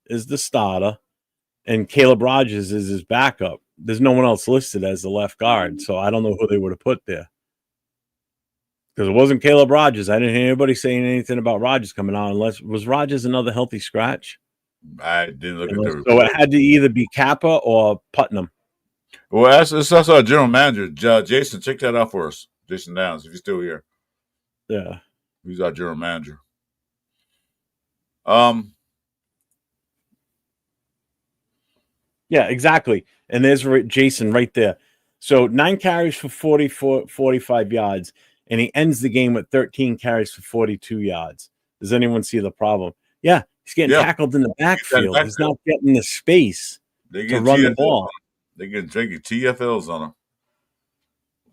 is the starter, and Caleb Rogers is his backup. There's no one else listed as the left guard, so I don't know who they would have put there. Because it wasn't Caleb Rogers. I didn't hear anybody saying anything about Rogers coming on. Unless was Rogers another healthy scratch? I didn't look at the report. So it had to either be Kappa or Putnam. Well, that's our general manager, Jason. Check that out for us, Jason Downs, if he's still here. Yeah, he's our general manager. Yeah, exactly. And there's Jason right there. So 9 carries for 45 yards, and he ends the game with 13 carries for 42 yards. Does anyone see the problem? Yeah, he's getting tackled in the backfield. He's not getting the space to run the ball. They get drinking TFLs on him.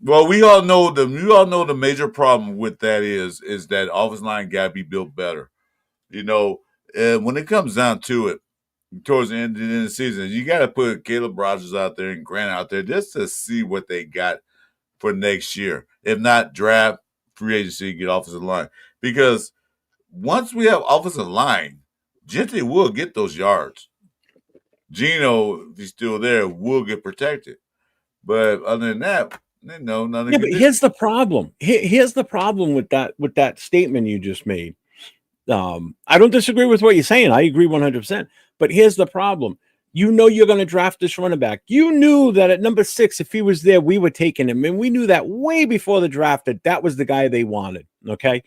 Well, we all know the major problem with that is that offensive line got to be built better. You know, when it comes down to it, towards the end of the season, you got to put Caleb Rogers out there and Grant out there just to see what they got for next year. If not, draft, free agency, get offensive line. Because once we have offensive line, Gentry will get those yards. Geno, if he's still there, will get protected. But other than that, no, nothing. Yeah, but here's the problem. Here's the problem with that statement you just made. I don't disagree with what you're saying. I agree 100%. But here's the problem. You know you're going to draft this running back. You knew that at number 6, if he was there, we were taking him. And we knew that way before the draft that was the guy they wanted. Okay?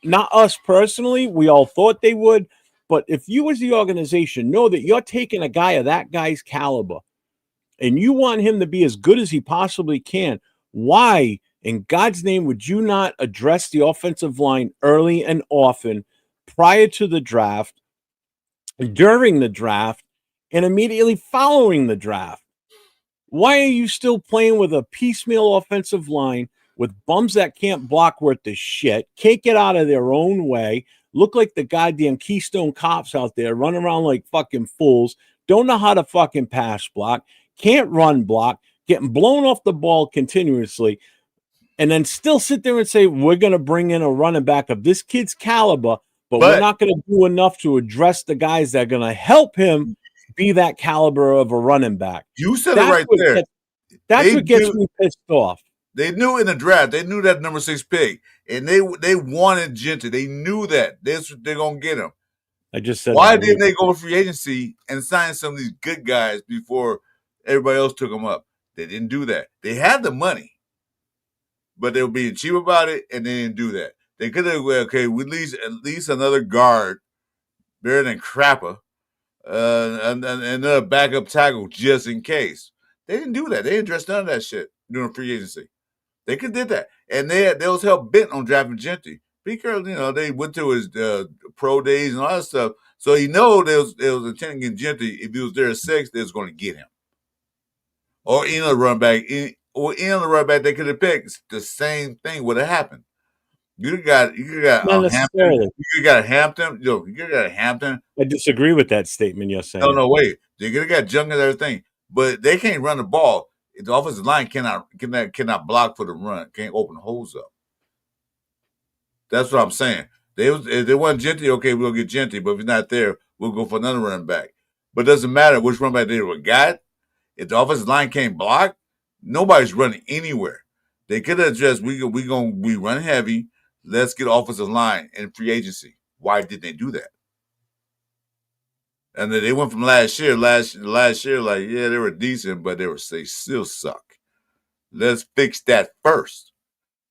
Not us personally. We all thought they would. But if you as the organization know that you're taking a guy of that guy's caliber and you want him to be as good as he possibly can, why in God's name would you not address the offensive line early and often prior to the draft, during the draft, and immediately following the draft? Why are you still playing with a piecemeal offensive line with bums that can't block worth the shit, can't get out of their own way, look like the goddamn Keystone Cops out there, run around like fucking fools, don't know how to fucking pass block, can't run block, getting blown off the ball continuously, and then still sit there and say, we're going to bring in a running back of this kid's caliber, but we're not going to do enough to address the guys that are going to help him be that caliber of a running back. You said it right there. That's what gets me pissed off. They knew in the draft, they knew that number 6 pick, and they wanted Gentry. They knew that. They're going to get him. I just said why didn't they go to free agency and sign some of these good guys before everybody else took them up? They didn't do that. They had the money, but they were being cheap about it, and they didn't do that. They could have, okay, we at least another guard better than Crapper, and another backup tackle just in case. They didn't do that. They didn't address none of that shit during free agency. They could did that, and they was hell bent on drafting Gentry because they went to his pro days and all that stuff. So they was intending to get Gentry. If he was there at 6, they was going to get him, or any other running back, they could have picked. The same thing would have happened. You got Hampton. You got Hampton. You got Hampton. I disagree with that statement you're saying. No, wait. They could have got Junk and everything, but they can't run the ball. The offensive line cannot block for the run. Can't open holes up. That's what I'm saying. If they want Gentry, okay, we'll get Gentry. But if he's not there, we'll go for another running back. But it doesn't matter which running back they were got. If the offensive line can't block, nobody's running anywhere. They could have addressed, we run heavy. Let's get offensive line in free agency. Why didn't they do that? And then they went from last year, like, yeah, they were decent, but they still suck. Let's fix that first.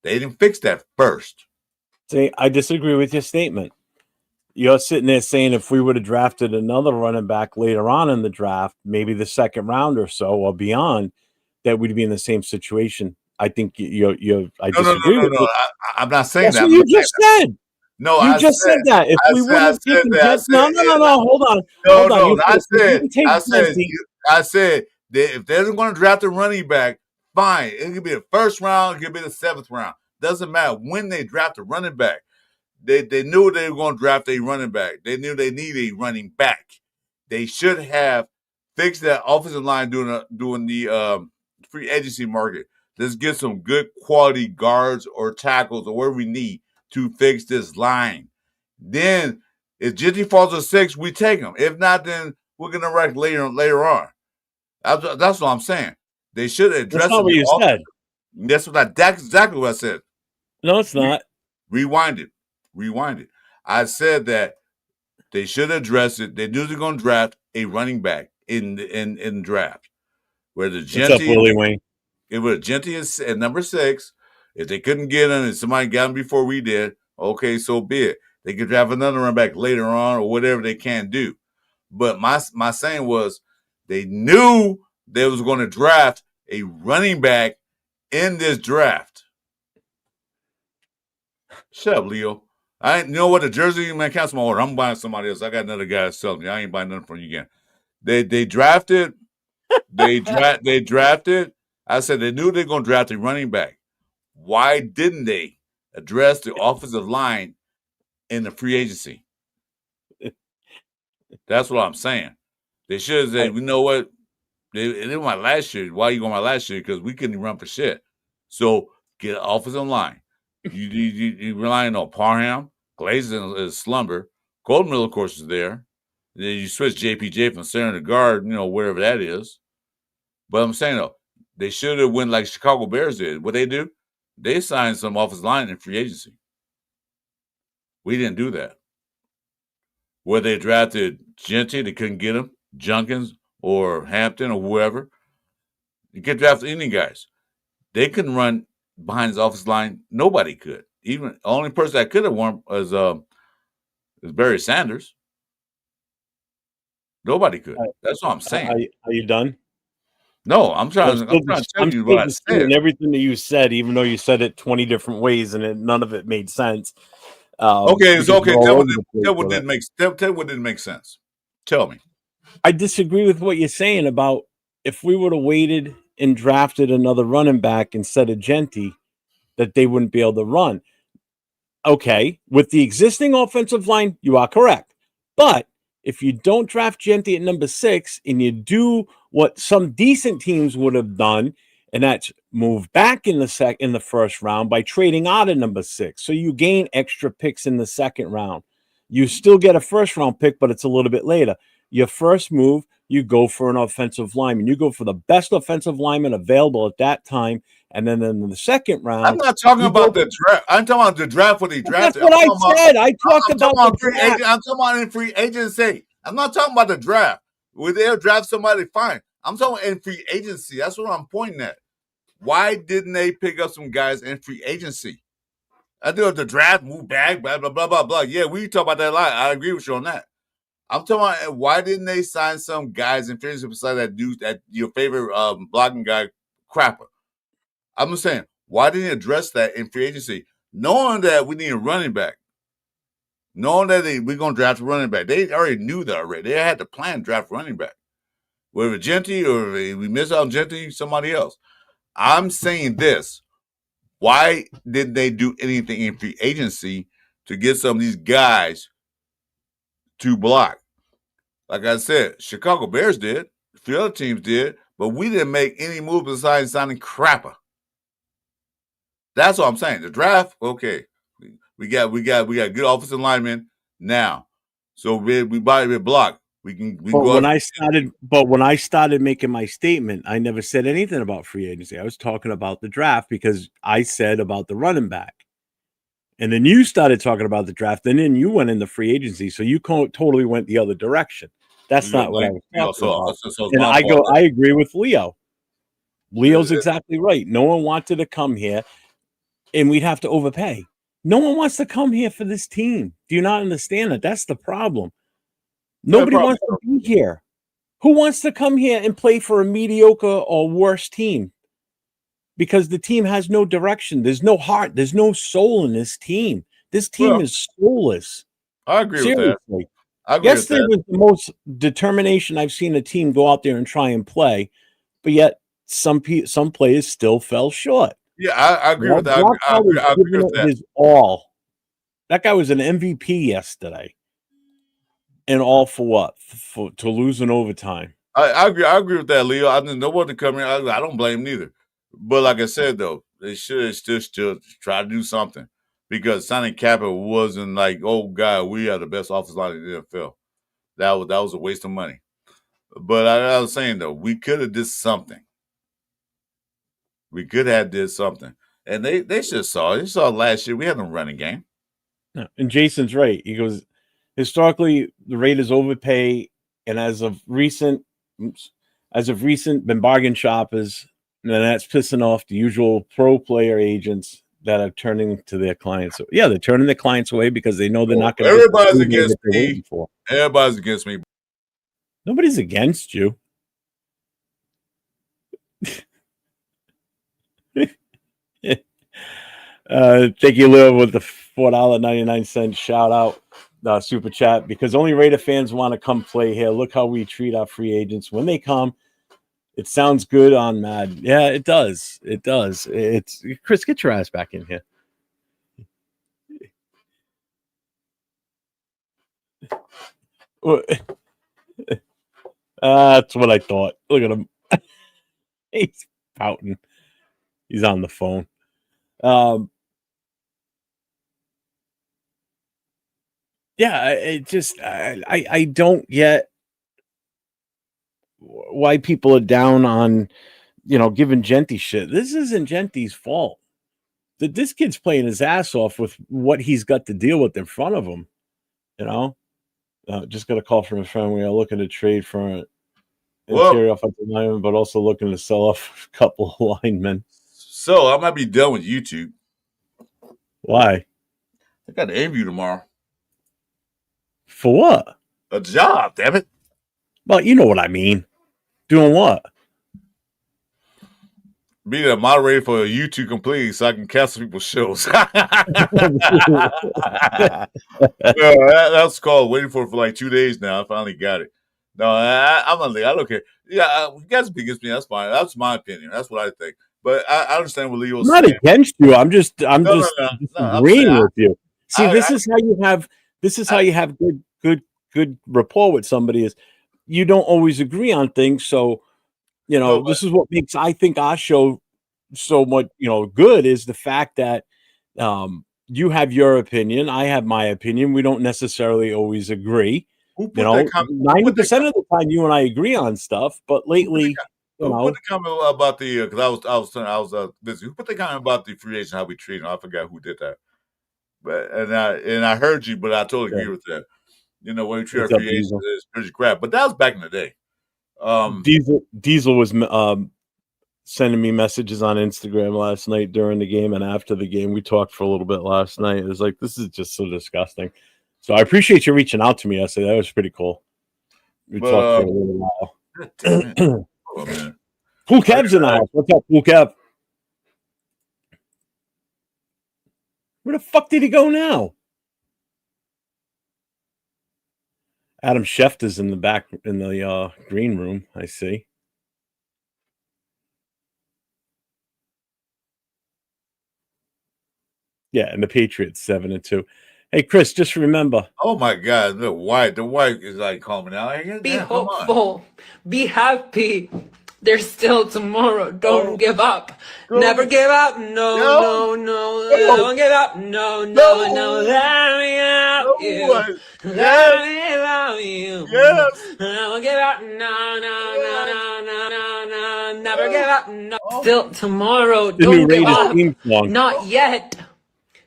They didn't fix that first. See, I disagree with your statement. You're sitting there saying if we would have drafted another running back later on in the draft, maybe the second round or so or beyond, that we'd be in the same situation. I think I disagree with you. I'm not saying that. That's what you just said. No, you just said that. If we would have taken no, hold on. I said that if they're going to draft a running back, fine. It could be the first round, it could be the 7th round. Doesn't matter when they draft a running back. they knew they were going to draft a running back. They knew they needed a running back. They should have fixed that offensive line during the free agency market. Let's get some good quality guards or tackles or whatever we need to fix this line. Then, if Jitty falls to 6, we take him. If not, then we're going to wreck later on. That's what I'm saying. They should address That's not what you said. That's exactly what I said. No, it's not. Rewind it. I said that they should address it. They knew they're going to draft a running back in the draft. Where the What's up, Willie Wayne? It was Genty at number 6. If they couldn't get him and somebody got him before we did, okay, so be it. They could draft another running back later on or whatever they can do. But my saying was they knew they was going to draft a running back in this draft. Shut up, Leo. You know what? The jersey, man, cancel my order. I'm buying somebody else. I got another guy selling me. I ain't buying nothing from you again. They drafted. They drafted. I said they knew they were going to draft a running back. Why didn't they address the offensive line in the free agency? That's what I'm saying. They should have said, you know what? They went last year. Why you going my last year? Because we couldn't run for shit. So get an offensive line. You relying on Parham, Glazer is slumber. Goldmill, of course, is there. Then you switch JPJ from center to guard, wherever that is. But I'm saying, though, they should have went like Chicago Bears did. What they do? They signed some offensive line in free agency. We didn't do that. Where they drafted Genty, they couldn't get him, Junkins or Hampton or whoever. You could draft any guys. They couldn't run behind his offensive line. Nobody could. Even the only person that could have won was Barry Sanders. Nobody could. That's what I'm saying. Are you done? No, I'm trying to tell you what I said. And everything that you said, even though you said it 20 different ways and none of it made sense. Okay, it's okay. Tell what didn't make sense. Tell me. I disagree with what you're saying about if we would have waited and drafted another running back instead of Genty, that they wouldn't be able to run. Okay, with the existing offensive line, you are correct. But if you don't draft Genty at number 6 and you do what some decent teams would have done, and that's move back in the first round by trading out of number 6. So you gain extra picks in the second round. You still get a first round pick, but it's a little bit later. Your first move, you go for an offensive lineman. You go for the best offensive lineman available at that time. And then in the second round, I'm not talking about the draft. I'm talking about the draft when he drafted. That's what I said. I talked about the draft. I'm talking about in free agency. I'm not talking about the draft. Where they'll draft somebody, fine. I'm talking in free agency. That's what I'm pointing at. Why didn't they pick up some guys in free agency? I do the draft, move back, blah, blah, blah, blah, blah. Yeah, we talk about that a lot. I agree with you on that. I'm talking about why didn't they sign some guys in free agency besides that dude, that your favorite blocking guy, Crapper? I'm just saying, why didn't they address that in free agency? Knowing that we need a running back. Knowing that we're going to draft a running back. They already knew that already. They had to plan to draft running back. Whether Genty or if we miss out on Genty, somebody else. I'm saying this. Why didn't they do anything in free agency to get some of these guys to block? Like I said, Chicago Bears did. A few other teams did. But we didn't make any moves besides signing Crapper. That's what I'm saying. The draft, okay. We got good offensive linemen now. So we buy a block. When I started making my statement, I never said anything about free agency. I was talking about the draft because I said about the running back. And then you started talking about the draft, and then you went into free agency. So you totally went the other direction. That's not what I was talking about. I agree with Leo. Leo's exactly right. No one wanted to come here, and we'd have to overpay. No one wants to come here for this team. Do you not understand that? That's the problem. Nobody wants to be here. Who wants to come here and play for a mediocre or worse team? Because the team has no direction. There's no heart. There's no soul in this team. This team is soulless. I agree with that. Yesterday was the most determination I've seen a team go out there and try and play, but yet some players still fell short. Yeah, I agree with that. I agree with that. His all. That guy was an MVP yesterday. And all for what? To lose in overtime. I agree with that, Leo. I didn't know what to come here. I don't blame neither. But like I said, though, they should still try to do something because signing Kappa wasn't like, oh God, we are the best offensive line in the NFL. That was a waste of money. But I was saying though, we could have did something. We could have did something, and they should saw it. They saw it last year. We had no running game. No. And Jason's right. He goes, historically, the Raiders overpay, and as of recent, been bargain shoppers, and that's pissing off the usual pro player agents that are turning to their clients. So, yeah, they're turning their clients away because they know they're not going to. Everybody's against me. Everybody's against me. Nobody's against you. Thank you, Lil, with the $4.99 shout out super chat, because only Raider fans want to come play here. Look how we treat our free agents when they come. It sounds good on Mad. Yeah, it does. It does. It's Chris, get your ass back in here. That's what I thought. Look at him. He's pouting. He's on the phone. Yeah, I don't get why people are down on, giving Genty shit. This isn't Genty's fault. This kid's playing his ass off with what he's got to deal with in front of him. Just got a call from a friend. We are looking to trade for an interior offensive lineman, but also looking to sell off a couple of linemen. So I might be done with YouTube. Why? I got an interview tomorrow. For what? A job, damn it. Well, you know what I mean. Doing what? Being a moderator for YouTube completely so I can cancel people's shows. That's called waiting for like 2 days now. I finally got it. No, I'm not. I don't care. Yeah, you guys be against me. That's fine. That's my opinion. That's what I think. But I understand what Leo's saying. I'm not against you. I'm just agreeing with you. See, this is how you have good rapport with somebody, is you don't always agree on things. So, this is what makes, I think, our show so much, good, is the fact that you have your opinion, I have my opinion. We don't necessarily always agree. 90% of the time you and I agree on stuff, but lately, who put the comment about the, because I was busy. Who put the comment about the free agent, how we treat them? I forgot who did that. But I heard you, but I totally agree with that. When we treat our free agents, it's pretty crap. But that was back in the day. Diesel was sending me messages on Instagram last night during the game and after the game. We talked for a little bit last night. It was like, this is just so disgusting. So I appreciate you reaching out to me. I say that was pretty cool. We talked for a little while. Cool Kev's in the house. What's up, Cool Kev? Where the fuck did he go now? Adam Schefter's in the back in the green room, I see. Yeah, and the Patriots 7-2. Hey, Chris, just remember. Oh my God, the white is like calling me out. Be hopeful. Be happy. There's still tomorrow. Don't give up. Never give up. No. Don't give up. No. Let me out you. Let me love you. Yes. Never give up. No. Never give up. No. Still tomorrow. Don't give up. Not yet.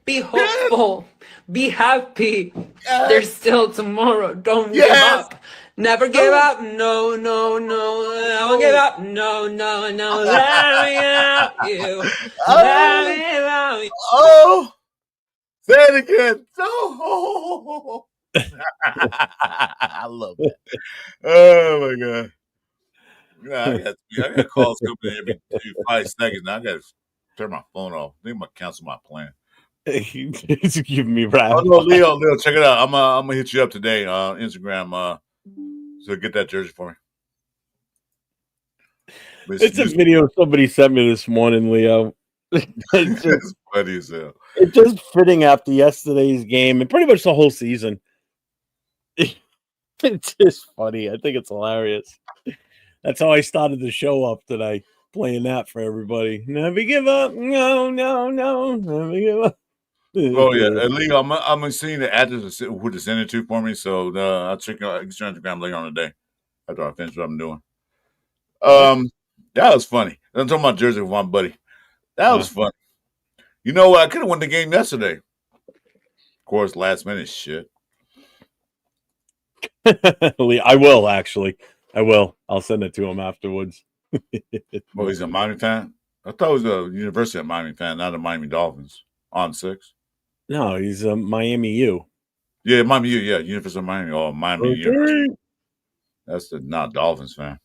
Be hopeful. Be happy. There's still tomorrow. Don't give up. Never give up. No. Never give up. No. Let me out you. Let me love you. Oh, say it again. Oh. I love that. Oh my God. I got calls coming every 5 seconds. Now I got to turn my phone off. I think I'm gonna cancel my plan. It's giving me rap. Oh no, Leo, check it out. I'm gonna hit you up today on Instagram. So get that jersey for me. It's a video somebody sent me this morning, Leo. It's just, funny as hell. it's just fitting after yesterday's game and pretty much the whole season. It's just funny. I think it's hilarious. That's how I started the show up today, playing that for everybody. Never give up. No, no, no. Never give up. Oh yeah, Lee, I'm seeing the actors who to send it to for me, so I'll check out Instagram later on today after I finish what I'm doing. That was funny. I'm talking about Jersey with my buddy. That was funny. You know what? I could have won the game yesterday. Of course, last minute shit. I will actually. I will. I'll send it to him afterwards. Well, he's a Miami fan. I thought he was a University of Miami fan, not a Miami Dolphins. On 6. No, he's a Miami U. Yeah, Miami U. Yeah, University of Miami. Oh, Miami University. That's the not Dolphins fan.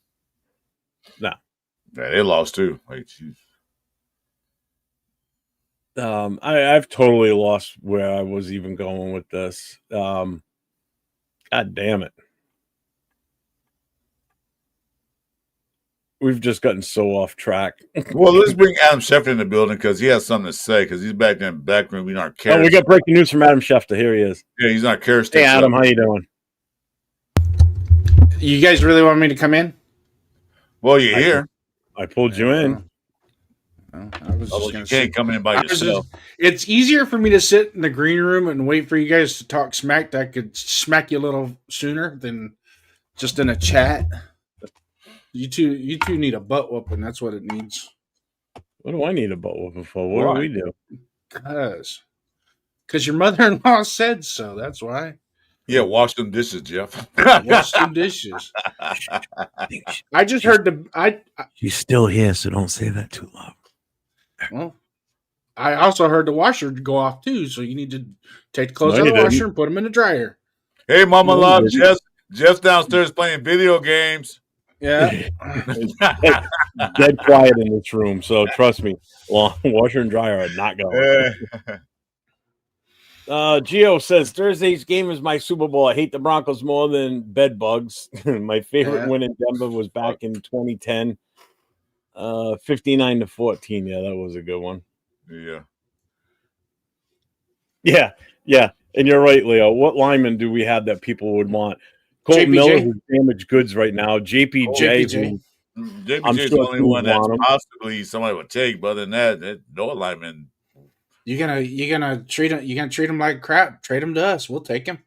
No. Yeah, they lost too. Like, geez. I've totally lost where I was even going with this. God damn it. We've just gotten so off track. Well, let's bring Adam Schefter in the building because he has something to say because he's back in the back room. We aren't Oh, we got breaking news from Adam Schefter. Here he is. Yeah, he's not care. Hey, Adam, how you doing? You guys really want me to come in? Well, you're here. I pulled you in. I was just you can't come in by yourself. It's easier for me to sit in the green room and wait for you guys to talk smack. That could smack you a little sooner than just in a chat. You two need a butt whooping. That's what it needs. What do I need a butt whooping for? What do we do? Because your mother-in-law said so. That's why. Yeah, wash them dishes, Jeff. Wash some dishes. I just heard She's still here, so don't say that too loud. Well, I also heard the washer go off too, so you need to take the clothes out of the washer and put them in the dryer. Hey, Mama Love, Jeff's downstairs playing video games. Yeah. Dead quiet in this room, so trust me, washer and dryer are not going. Gio says Thursday's game is my Super Bowl. I hate the Broncos more than bed bugs. My favorite win in Denver was back in 2010. 59-14. Yeah, that was a good one. Yeah. And you're right, Leo. What lineman do we have that people would want? Colton Miller, who's damaged goods right now. JPJ. JPJ is the only one that's possibly somebody would take, but other than that, no lineman. You're gonna treat him like crap. Trade him to us. We'll take him.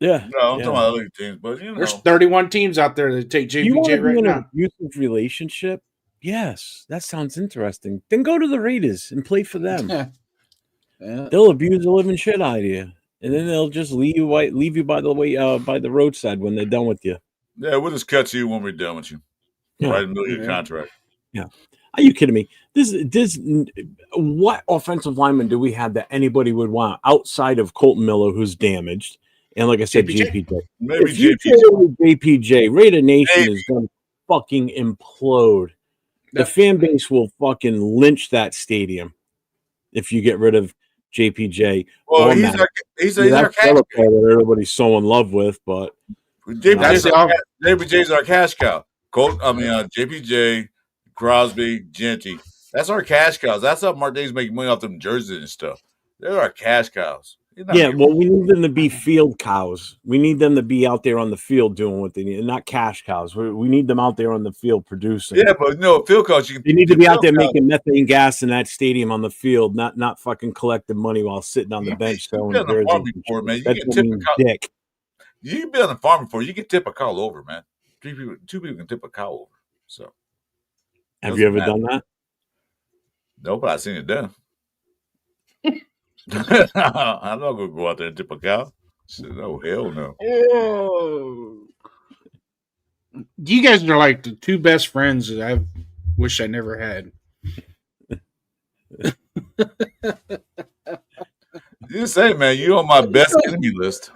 Yeah. No, I'm talking about other teams, but there's 31 teams out there that take JPJ right now. An abusive relationship? Yes, that sounds interesting. Then go to the Raiders and play for them. Yeah. They'll abuse the living shit out of you, and then they'll just leave you by the way by the roadside when they're done with you. Yeah, we'll just cut you when we're done with you. Right in the middle of your contract. Yeah. Are you kidding me? This what offensive lineman do we have that anybody would want outside of Colton Miller, who's damaged, and like I said, JPJ. Maybe JPJ. Raider Nation is going to fucking implode. The fan base will fucking lynch that stadium if you get rid of JPJ. Well, he's our cash cow that everybody's so in love with, but JPJ's our cash cow. JPJ, Crosby, Genty. That's our cash cows. that's how Mark Davis making money off them jerseys and stuff. They're our cash cows. Yeah, well, we need them to be field cows. We need them to be out there on the field doing what they need, and not cash cows. We need them out there on the field producing. Yeah, but field cows. They need to be out there making methane gas in that stadium on the field, not fucking collecting money while sitting on the bench selling jerseys. You can tip a cow. Dick. You can be on the farm before. You can tip a cow over, man. Two people can tip a cow over. So, have you ever done that? No, but I've seen it done. I'm not gonna go out there and tip a cow. No, hell no. Oh. You guys are like the two best friends that I wish I never had. You say, man, you on my best enemy list.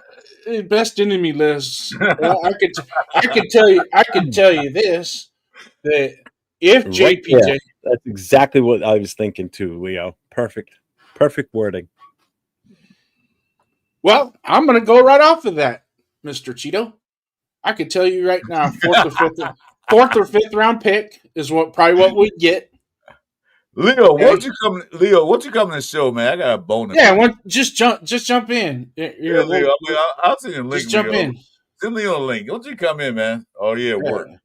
Best enemy list. Well, I could tell you this, that if JPJ, that's exactly what I was thinking too, Leo. Perfect wording. Well, I'm going to go right off of that, Mr. Cheeto. I could tell you right now, fourth or fifth round pick is probably what we get. Leo, Okay? won't you come? Leo, won't you come to the show, man? I got a bone. Yeah, just jump in. Yeah, Leo. I'll send you a link, just jump Leo. in. Send Leo a link. Won't you come in, man? Oh yeah, work. Yeah.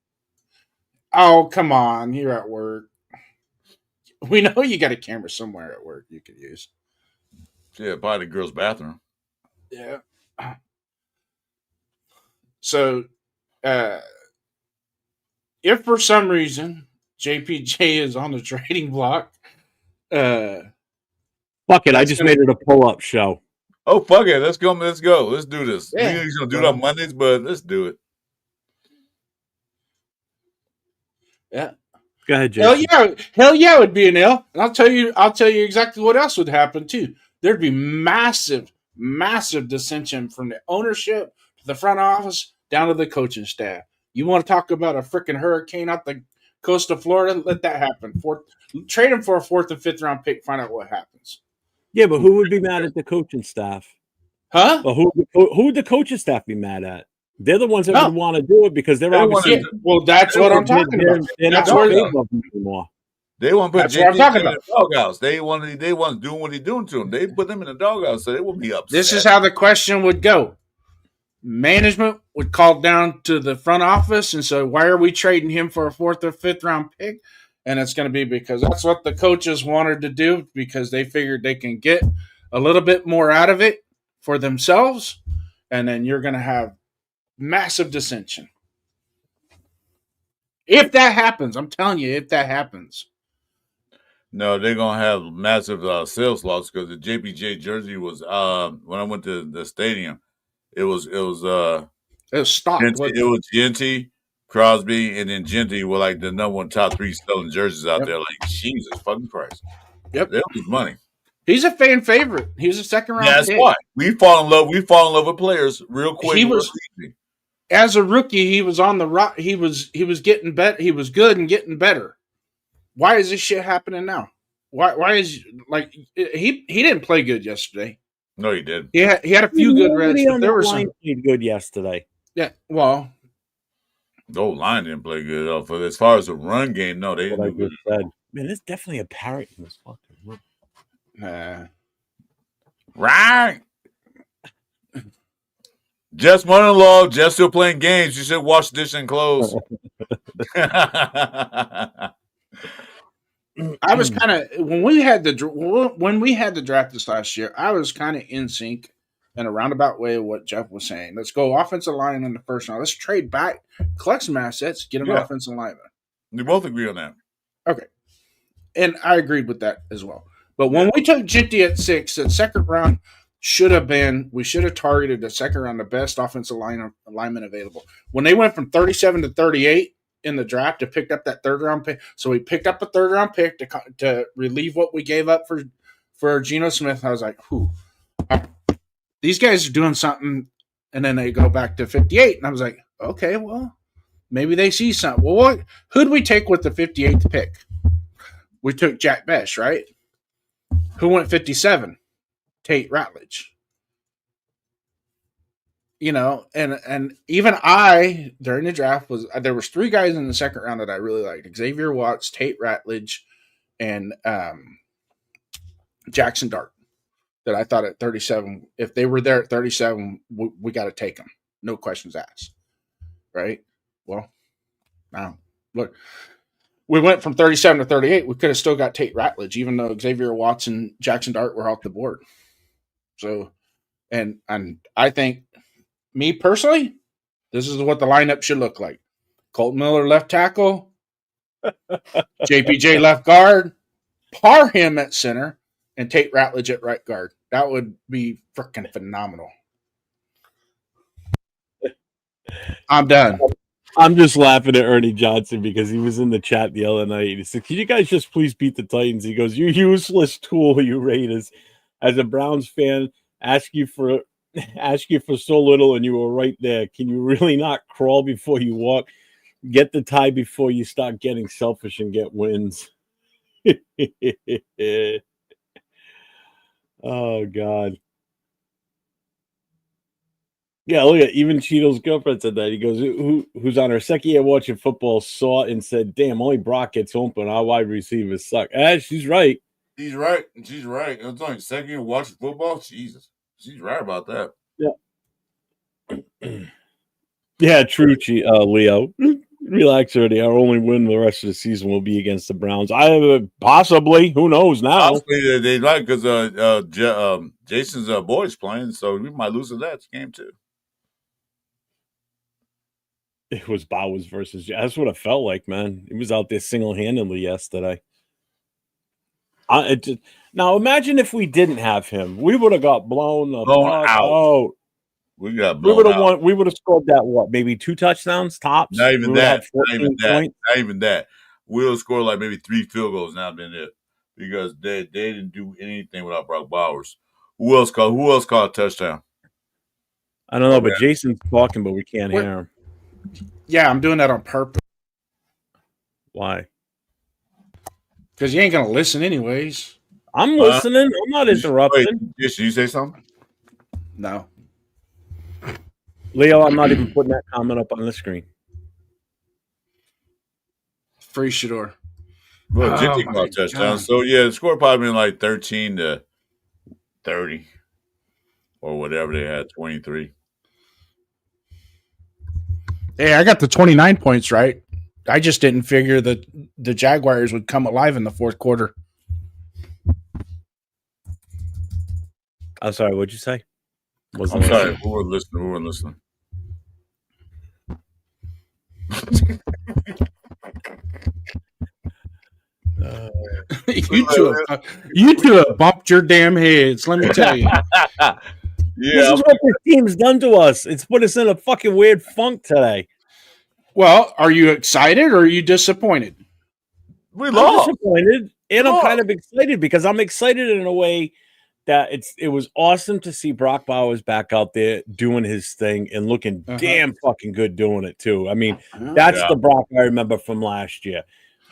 Oh, come on. You're at work. We know you got a camera somewhere at work you could use. Yeah, probably the girl's bathroom. Yeah. So, if for some reason JPJ is on the trading block, Fuck it. I just made it a pull-up show. Oh fuck it, let's go. Let's go. Let's do this. Yeah. We usually don't do it on Mondays, but let's do it. Yeah. Go ahead, Jason. Hell yeah, it would be an L. And I'll tell you exactly what else would happen too. There'd be massive dissension from the ownership to the front office down to the coaching staff. You want to talk about a freaking hurricane out the coast of Florida? Let that happen. Trade him for a 4th and 5th round pick. Find out what happens. Yeah, but who would be mad at the coaching staff? Huh? Well, who would the coaching staff be mad at? They're the ones that would want to do it because they're obviously. Well, that's what I'm talking about. They're That's not what in favor of them anymore. They want to put That's what I'm talking in about. the doghouse. They want doing what he's doing to them. They put them in the doghouse, so they will be upset. This is how the question would go. Management would call down to the front office and say, why are we trading him for a 4th or 5th round pick? And it's going to be because that's what the coaches wanted to do because they figured they can get a little bit more out of it for themselves. And then you're going to have massive dissension. If that happens, I'm telling you, if that happens. No, they're going to have massive sales loss because the JPJ jersey was, when I went to the stadium, it was stock. It was Genty, Crosby, and then Genty were like the number one top 3 selling jerseys out there. Like, Jesus fucking Christ. Yep. They lose money. He's a fan favorite. He was a 2nd round that's pick. Why. We fall in love with players real quick. He was, as a rookie, he was on the rock. He was getting better. He was good and getting better. Why is this shit happening now? Why is like he didn't play good yesterday? No, he did. He had a few good reps, but there were some played good yesterday. Yeah, well, the whole line didn't play good enough. But as far as the run game, no, they didn't. Just said, man, there's definitely a parrot in this fucking room. Right. Just mother-in-law, just still playing games. You should wash dish and clothes. I was kind of when we had the draft this last year. I was kind of in sync in a roundabout way of what Jeff was saying. Let's go offensive line in the first round. Let's trade back, collect some assets, get an offensive lineman. We both agree on that. Okay, and I agreed with that as well. But when we took Genty at 6, the 2nd round we should have targeted the 2nd round the best offensive lineman available. When they went from 37 to 38 in the draft, it picked up that 3rd round pick. So we picked up a 3rd round pick to relieve what we gave up for Geno Smith. I was like, these guys are doing something. And then they go back to 58. And I was like, okay, well, maybe they see something. Well, who'd we take with the 58th pick? We took Jack Besh, right? Who went 57? Tate Ratledge. You know, and even I, during the draft, there was 3 guys in the 2nd round that I really liked. Xavier Watts, Tate Ratledge, and Jackson Dart. That I thought at 37, if they were there at 37, we got to take them. No questions asked. Right? Well, now, look. We went from 37 to 38. We could have still got Tate Ratledge, even though Xavier Watts and Jackson Dart were off the board. So, and I think, me personally, this is what the lineup should look like. Colton Miller left tackle, JPJ left guard, par him at center, and Tate Ratledge at right guard. That would be freaking phenomenal. I'm done. I'm just laughing at Ernie Johnson because he was in the chat the other night. He said, can you guys just please beat the Titans? He goes, you useless tool, you Raiders. As a Browns fan, ask you for so little and you were right there. Can you really not crawl before you walk? Get the tie before you start getting selfish and get wins. Oh, God. Yeah, look at even Cheeto's girlfriend said that. He goes, who's on her second year watching football saw it and said, "Damn, only Brock gets open. Our wide receivers suck." She's right. He's right. She's right. It's only second year watching football. Jesus, she's right about that. Yeah. Yeah, true, Leo. Relax, already. Our only win the rest of the season will be against the Browns. Possibly. Who knows now? Possibly they like because Jason's boy's playing, so we might lose to that game too. It was Bowers versus. That's what it felt like, man. He was out there single handedly yesterday. Now imagine if we didn't have him, we would have got blown out. We got blown we would have out. won. We would have scored that maybe 2 touchdowns tops. Not even that. Not even that. We'll score like maybe 3 field goals. Now been it because they didn't do anything without Brock Bowers. Who else caught a touchdown? I don't know, but Jason's talking, but we can't hear him. Yeah, I'm doing that on purpose. Why? Because you ain't gonna listen anyways. I'm listening. I'm not interrupting. Wait, should you say something? No. Leo, I'm not even putting that comment up on the screen. Free Shador. Well, Jitty caught a touchdown. So, yeah, the score probably been like 13-30 or whatever they had, 23. Hey, I got the 29 points right. I just didn't figure that the Jaguars would come alive in the fourth quarter. I'm sorry, what'd you say? I'm sorry, who were listening? You two have bumped your damn heads, let me tell you. This is what this team's done to us. It's put us in a fucking weird funk today. Well, are you excited or are you disappointed? I'm disappointed, and I'm kind of excited because I'm excited in a way that it was awesome to see Brock Bowers back out there doing his thing and looking damn fucking good doing it too. I mean, that's the Brock I remember from last year.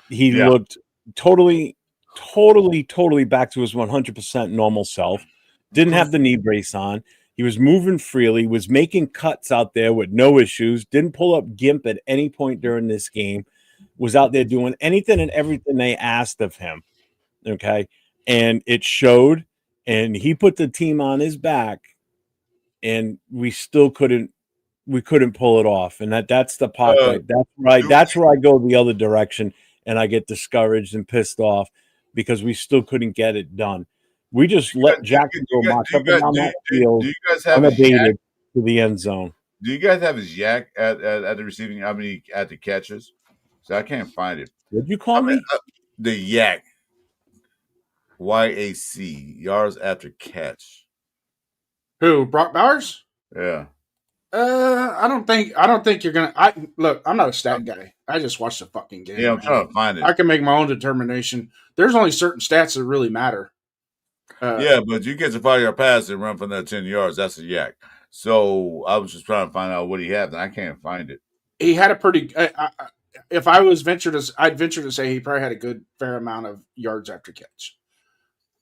He looked totally back to his 100% normal self. Didn't have the knee brace on. He was moving freely, was making cuts out there with no issues, didn't pull up gimp at any point during this game, was out there doing anything and everything they asked of him. Okay. And it showed, and he put the team on his back, and we still couldn't pull it off. And that's the part that's where I go the other direction, and I get discouraged and pissed off because we still couldn't get it done. We just let Jacksonville march up and down that field unabated to the end zone. Do you guys have his yak at the receiving? How many at the catches? So I can't find it. What'd you call me? The yak. YAC, yards after catch. Who, Brock Bowers? Yeah. I don't think you're gonna. Look, I'm not a stat guy. I just watch the fucking game. Yeah, I'm trying to find it. I can make my own determination. There's only certain stats that really matter. Yeah, but you get to 5-yard pass and run from that 10 yards. That's a yak. So I was just trying to find out what he had, and I can't find it. He had a pretty. If I was I'd venture to say he probably had a good fair amount of yards after catch.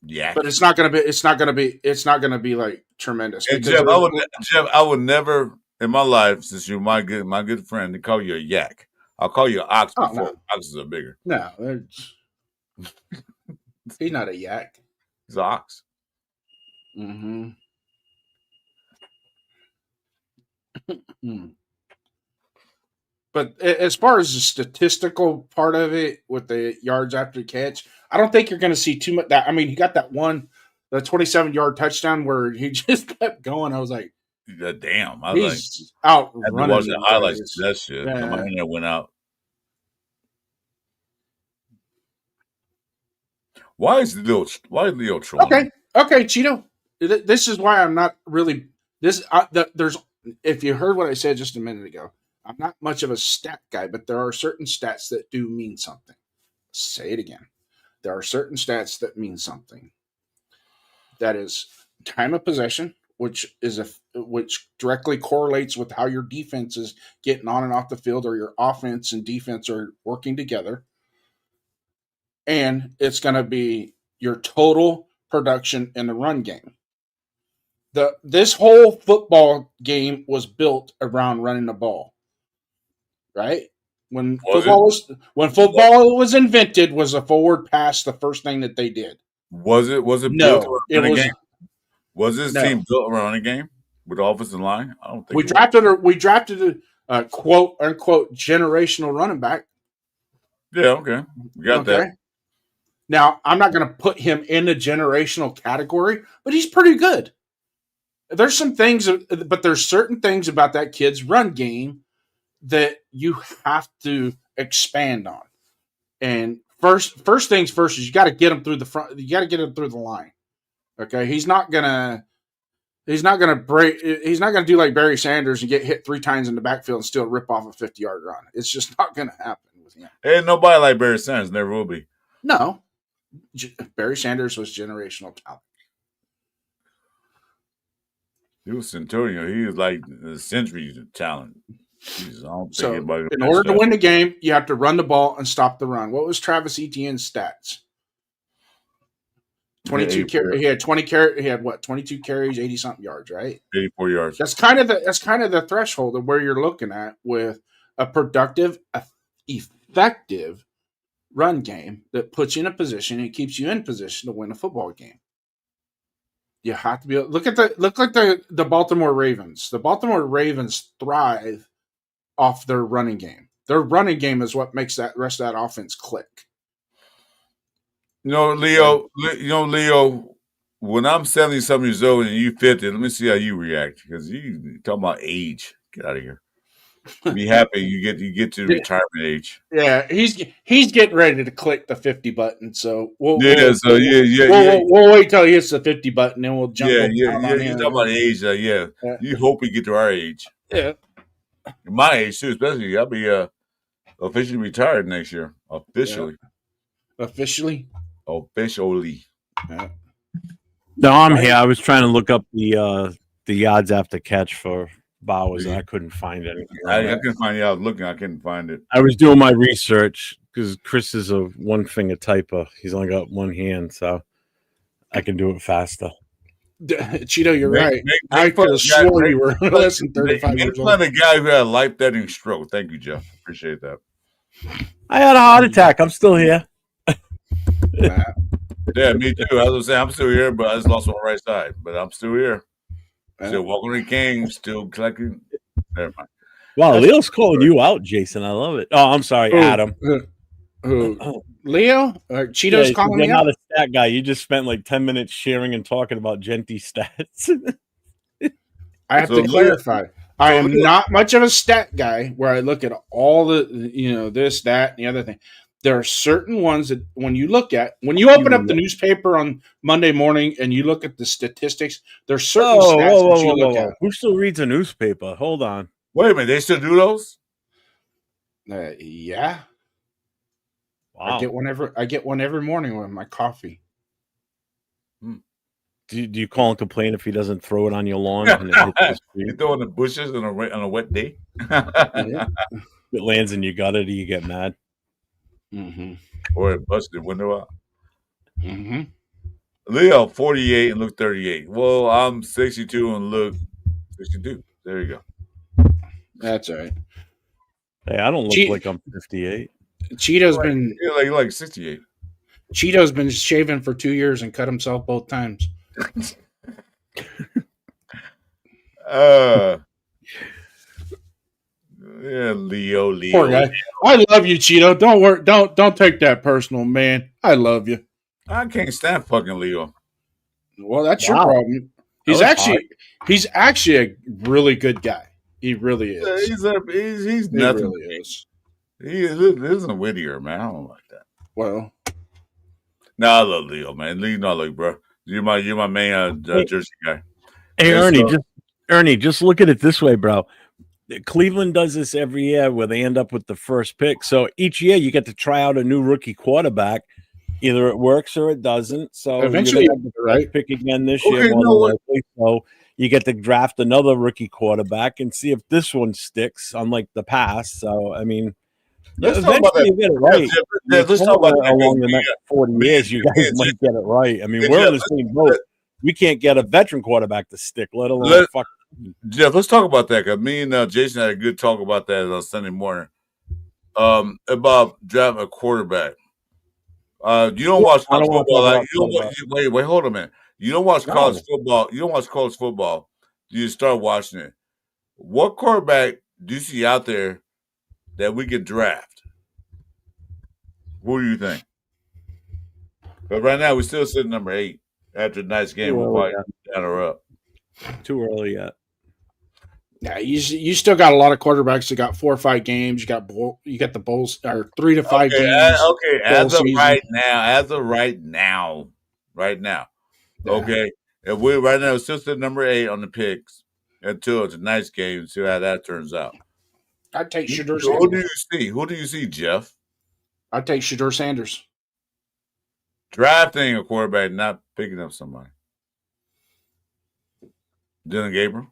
Yeah, but it's not gonna be like tremendous. And Jeff, I would never in my life, since you're my good friend, to call you a yak. I'll call you an ox before. No. Oxes are bigger. No, he's not a yak. He's an ox. Mm-hmm. But as far as the statistical part of it with the yards after catch, I don't think you're going to see too much. I mean, he got the 27-yard touchdown where he just kept going. I was like, damn. He's out running. Watching the highlights of that shit. Yeah. My internet went out. Why is Leo trolling? Okay, Cheeto. This is why I'm not really if you heard what I said just a minute ago, I'm not much of a stat guy, but there are certain stats that do mean something. Say it again. There are certain stats that mean something. That is time of possession, which directly correlates with how your defense is getting on and off the field, or your offense and defense are working together. And it's going to be your total production in the run game. This whole football game was built around running the ball, right? When football was invented, was a forward pass the first thing that they did? Was it built around a game? Was this team built around a game with the offensive line? I don't think we drafted a quote unquote generational running back. Yeah, okay, we got that. Now I'm not going to put him in the generational category, but he's pretty good. There's some things, but there's certain things about that kid's run game that you have to expand on. And first things first is you got to get him through the front. You got to get him through the line. Okay, he's not gonna do like Barry Sanders and get hit 3 times in the backfield and still rip off a 50-yard run. It's just not gonna happen with him. Ain't nobody like Barry Sanders. Never will be. No, Barry Sanders was generational talent. He was Centurion. He was like the century talent. Jesus, so in order to win the game, you have to run the ball and stop the run. What was Travis Etienne's stats? 22 carries. He had 20 carries. He had what? 22 carries, 80-something yards, right? 84 yards. That's kind of the threshold of where you're looking at with a productive, effective run game that puts you in a position and keeps you in position to win a football game. You have to be. Look like the Baltimore Ravens. The Baltimore Ravens thrive off their running game. Their running game is what makes that rest of that offense click. Leo, when I'm 70-something years old and you 50, let me see how you react, because you talking about age. Get out of here. Be happy you get to retirement age. Yeah, he's getting ready to click the 50 button. So we'll wait till he hits the 50 button, and we'll jump. You're talking about age. You hope we get to our age. Yeah, my age too, especially. I'll be officially retired next year. Officially. Yeah. No, I'm here. I was trying to look up the yards after catch for Bowers, and I couldn't find anything. I couldn't find it. I was looking. I couldn't find it. I was doing my research because Chris is a one-finger typer. He's only got one hand, so I can do it faster. Cheeto, you're right. I could have sworn you were less than 35 years old. The guy who had a life-threatening stroke. Thank you, Jeff. Appreciate that. I had a heart attack. I'm still here. Yeah, me too. I was gonna say I'm still here, but I just lost my right side. But I'm still here. Still walking the king, still collecting. Never mind. Wow, Leo's calling you out, Jason. I love it. Oh, I'm sorry, Adam. Leo? Cheeto's calling me out? You're not a stat guy. You just spent like 10 minutes sharing and talking about Genty stats. I have to clarify. I am not much of a stat guy where I look at all the, this, that, and the other thing. There are certain ones that when you open up the newspaper on Monday morning and you look at the statistics, there's certain stats that you look at. Who still reads a newspaper? Hold on. Wait a minute. They still do those? Yeah. Wow. I get one every morning with my coffee. Do you call and complain if he doesn't throw it on your lawn? You throw in the bushes on a wet day? It lands in your gutter. Do you get mad? Mm-hmm. Or it busted the window out. Mm-hmm. Leo, 48 and look 38. Well, I'm 62 and look 62. There you go. That's all right. Hey, I don't look like I'm 58. Cheeto's been you're like 68. Cheeto's been shaving for 2 years and cut himself both times. Yeah, Leo. Poor guy. I love you, Cheeto. Don't worry. Don't take that personal, man. I love you. I can't stand fucking Leo. Well, that's your problem. He's actually a really good guy. He really is. He's nothing. He really is. He isn't Whittier, man. I don't like that. Well, no, I love Leo, man. Leo, no, look, bro. You're my main Jersey guy. Hey, Ernie, just look at it this way, bro. Cleveland does this every year where they end up with the first pick. So each year you get to try out a new rookie quarterback. Either it works or it doesn't. So eventually, you have the right pick again this year. So you get to draft another rookie quarterback and see if this one sticks, unlike the past. So I mean, eventually you get it right. Let's talk about along the next 40 years. You guys might get it right. I mean, we're in the same boat. we can't get a veteran quarterback to stick, let alone Jeff, let's talk about that because me and Jason had a good talk about that on Sunday morning. About drafting a quarterback. You don't watch college football. Wait, hold a minute. You don't watch college football. You don't watch college football. You start watching it. What quarterback do you see out there that we could draft? Who do you think? But right now, we're still sitting number 8. After a nice game, we're probably down or up. Too early yet. Yeah, you still got a lot of quarterbacks that got 4 or 5 games. You got the Bulls or 3 to 5 games. As of right now. Yeah. Okay, and we right now still sitting number 8 on the picks until it's a nice game. See how that turns out. I'd take Shedeur Sanders. Who do you see? Who do you see, Jeff? I'd take Shedeur Sanders. Drafting a quarterback, not picking up somebody. Dylan Gabriel.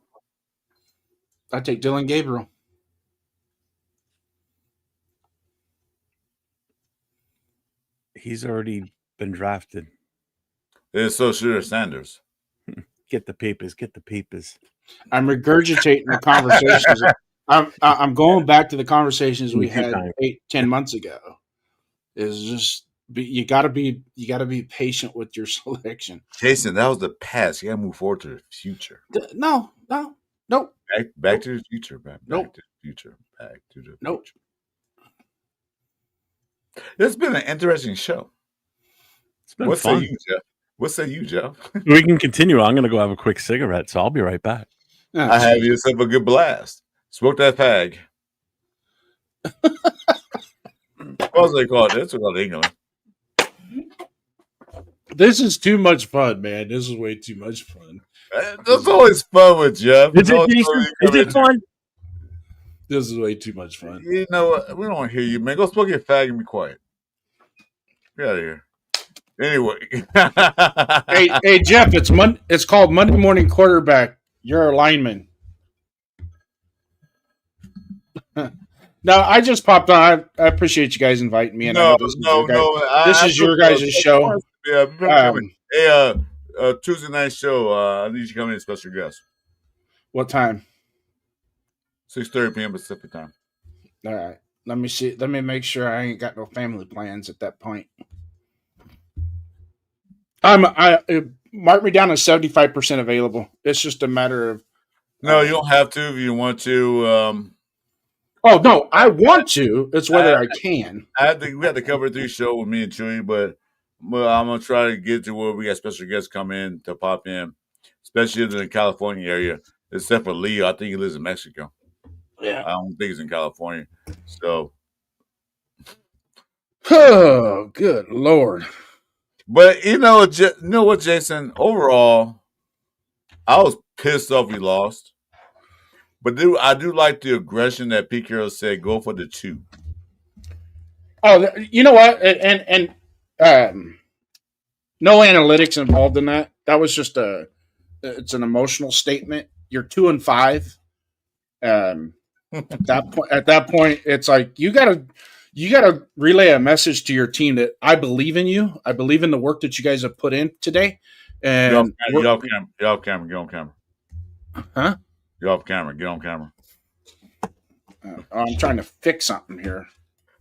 I take Dylan Gabriel. He's already been drafted. It's so Shedeur Sanders. Get the papers. I'm regurgitating the conversations. I'm going back to the conversations we had 8-10 months ago. Is just you got to be patient with your selection. Jason, that was the past. You got to move forward to the future. No. Back to the future, man. Back to the future. It's been an interesting show. It's been fun. What say you, Jeff? We can continue. I'm going to go have a quick cigarette, so I'll be right back. I have yourself a good blast. Smoke that fag. What was they called? That's called England. This is too much fun, man. This is way too much fun. That's always fun with Jeff. Is it fun? This is way too much fun. You know what? We don't want to hear you, man. Go smoke your fag and be quiet. Get out of here. Anyway. hey, Jeff, it's called Monday Morning Quarterback. You're a lineman. No, I just popped on. I appreciate you guys inviting me. And this is your guys' show. Yeah, Tuesday night show. I need you to come in, special guest. What time? 6:30 p.m. Pacific time. All right. Let me see. Let me make sure I ain't got no family plans at that point. Mark me down as 75% available. It's just a matter of. No, you don't have to if you want to. Oh no, I want to. It's whether I can. We had to cover 3 show with me and Chewy, but I'm gonna try to get to where we got special guests come in to pop in, especially in the California area. Except for Leo, I think he lives in Mexico. Yeah, I don't think he's in California. So, oh, good Lord! But you know what, Jason? Overall, I was pissed off we lost. But I do like the aggression that Pete Carroll said, go for the 2. Oh, you know what? And no analytics involved in that. That was just it's an emotional statement. You're 2-5. At that point, it's like you gotta relay a message to your team that I believe in you. I believe in the work that you guys have put in today. And get off camera. Get on camera. Huh? Get off camera. Get on camera. I'm trying to fix something here.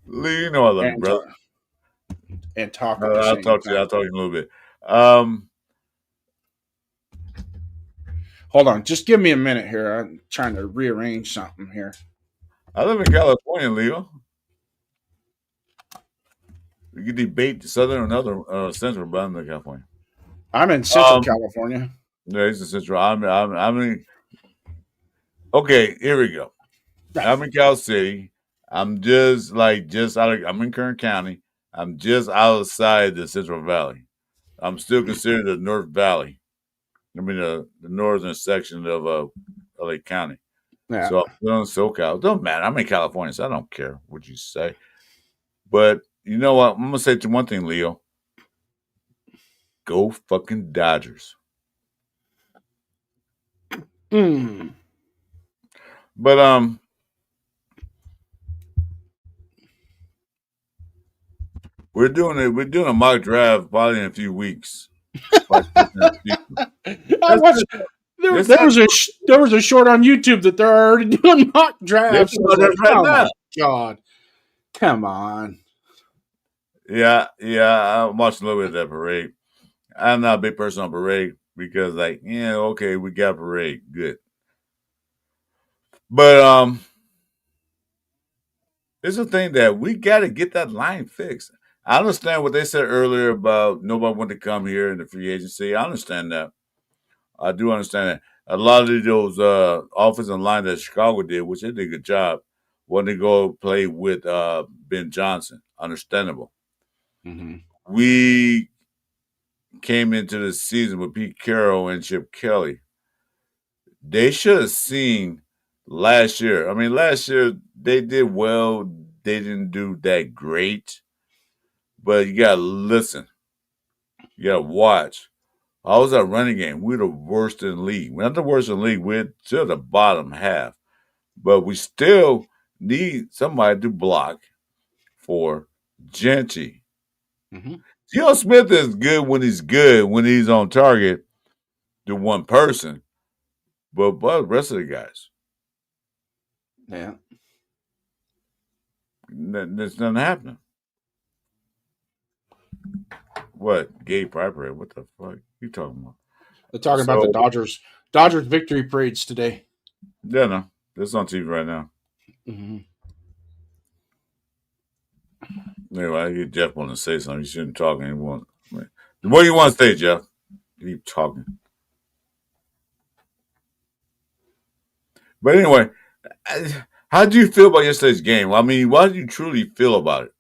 Lee, you know I love you, brother. And talk. I'll talk to you. I'll talk to you a little bit. Hold on. Just give me a minute here. I'm trying to rearrange something here. I live in California, Leo. We can debate Southern or Northern, Central, but I'm in California. I'm in Central California. Yeah, he's in Central. I'm in. Okay, here we go. I'm in Cal City. I'm I'm in Kern County. I'm just outside the Central Valley. I'm still considered the North Valley. I mean, the northern section of LA County. Yeah. So I'm still in SoCal. It don't matter. I'm in California, so I don't care what you say. But you know what? I'm going to say to one thing, Leo. Go fucking Dodgers. But we're doing a mock draft probably in a few weeks. I watched. There was a short on YouTube that they're already doing mock drafts. Right now. My God, come on. Yeah, I watched a little bit of that parade. I'm not a big person on parade because, like, yeah, okay, we got a parade, good. But it's a thing that we got to get that line fixed. I understand what they said earlier about nobody wanted to come here in the free agency. I understand that. I do understand that. A lot of those offensive line that Chicago did, which they did a good job, wanted to go play with Ben Johnson. Understandable. Mm-hmm. We came into the season with Pete Carroll and Chip Kelly. They should have seen last year. I mean, last year they did well. They didn't do that great. But you got to listen. You got to watch. How was that running game? We're the worst in the league. We're not the worst in the league. We're to the bottom half. But we still need somebody to block for Genty. Mm-hmm. Geno Smith is good when he's on target to one person. But the rest of the guys, Yeah. there's nothing happening. What? Gay Piper? What the fuck you talking about? They're talking about the Dodgers victory parades today. Yeah, no. That's on TV right now. Mm-hmm. Anyway, I get Jeff want to say something. You shouldn't talk anymore. What do you want to say, Jeff? Keep talking. But anyway, how do you feel about yesterday's game? I mean, how do you truly feel about it?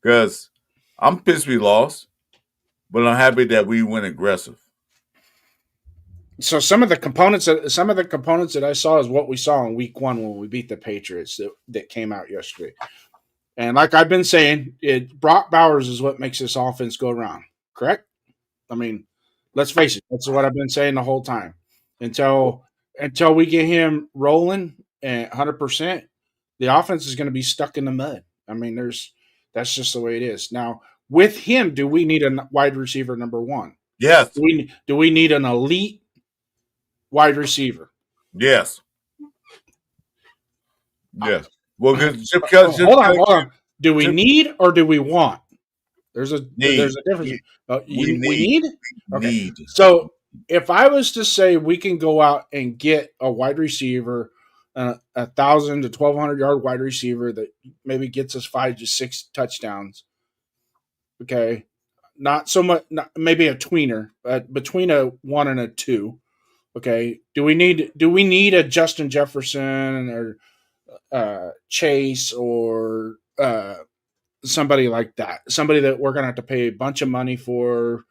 Because I'm pissed we lost, but I'm happy that we went aggressive. So some of the components that I saw is what we saw in week 1 when we beat the Patriots that came out yesterday. And like I've been saying, Brock Bowers is what makes this offense go around. Correct? I mean, let's face it. That's what I've been saying the whole time. Until we get him rolling at 100%, the offense is going to be stuck in the mud. I mean, that's just the way it is. Now, with him, do we need a wide receiver number 1? Yes. Do we need an elite wide receiver? Yes. Yes. Well, because hold on. Do we need or do we want? There's a difference. We need. Okay. Need. So if I was to say we can go out and get a wide receiver, 1,000 to 1,200 yard wide receiver that maybe gets us 5 to 6 touchdowns. Okay, not so much. Maybe a tweener, but between a 1 and a 2. Okay. Do we need a Justin Jefferson or Chase or somebody like that? Somebody that we're gonna have to pay a bunch of money for.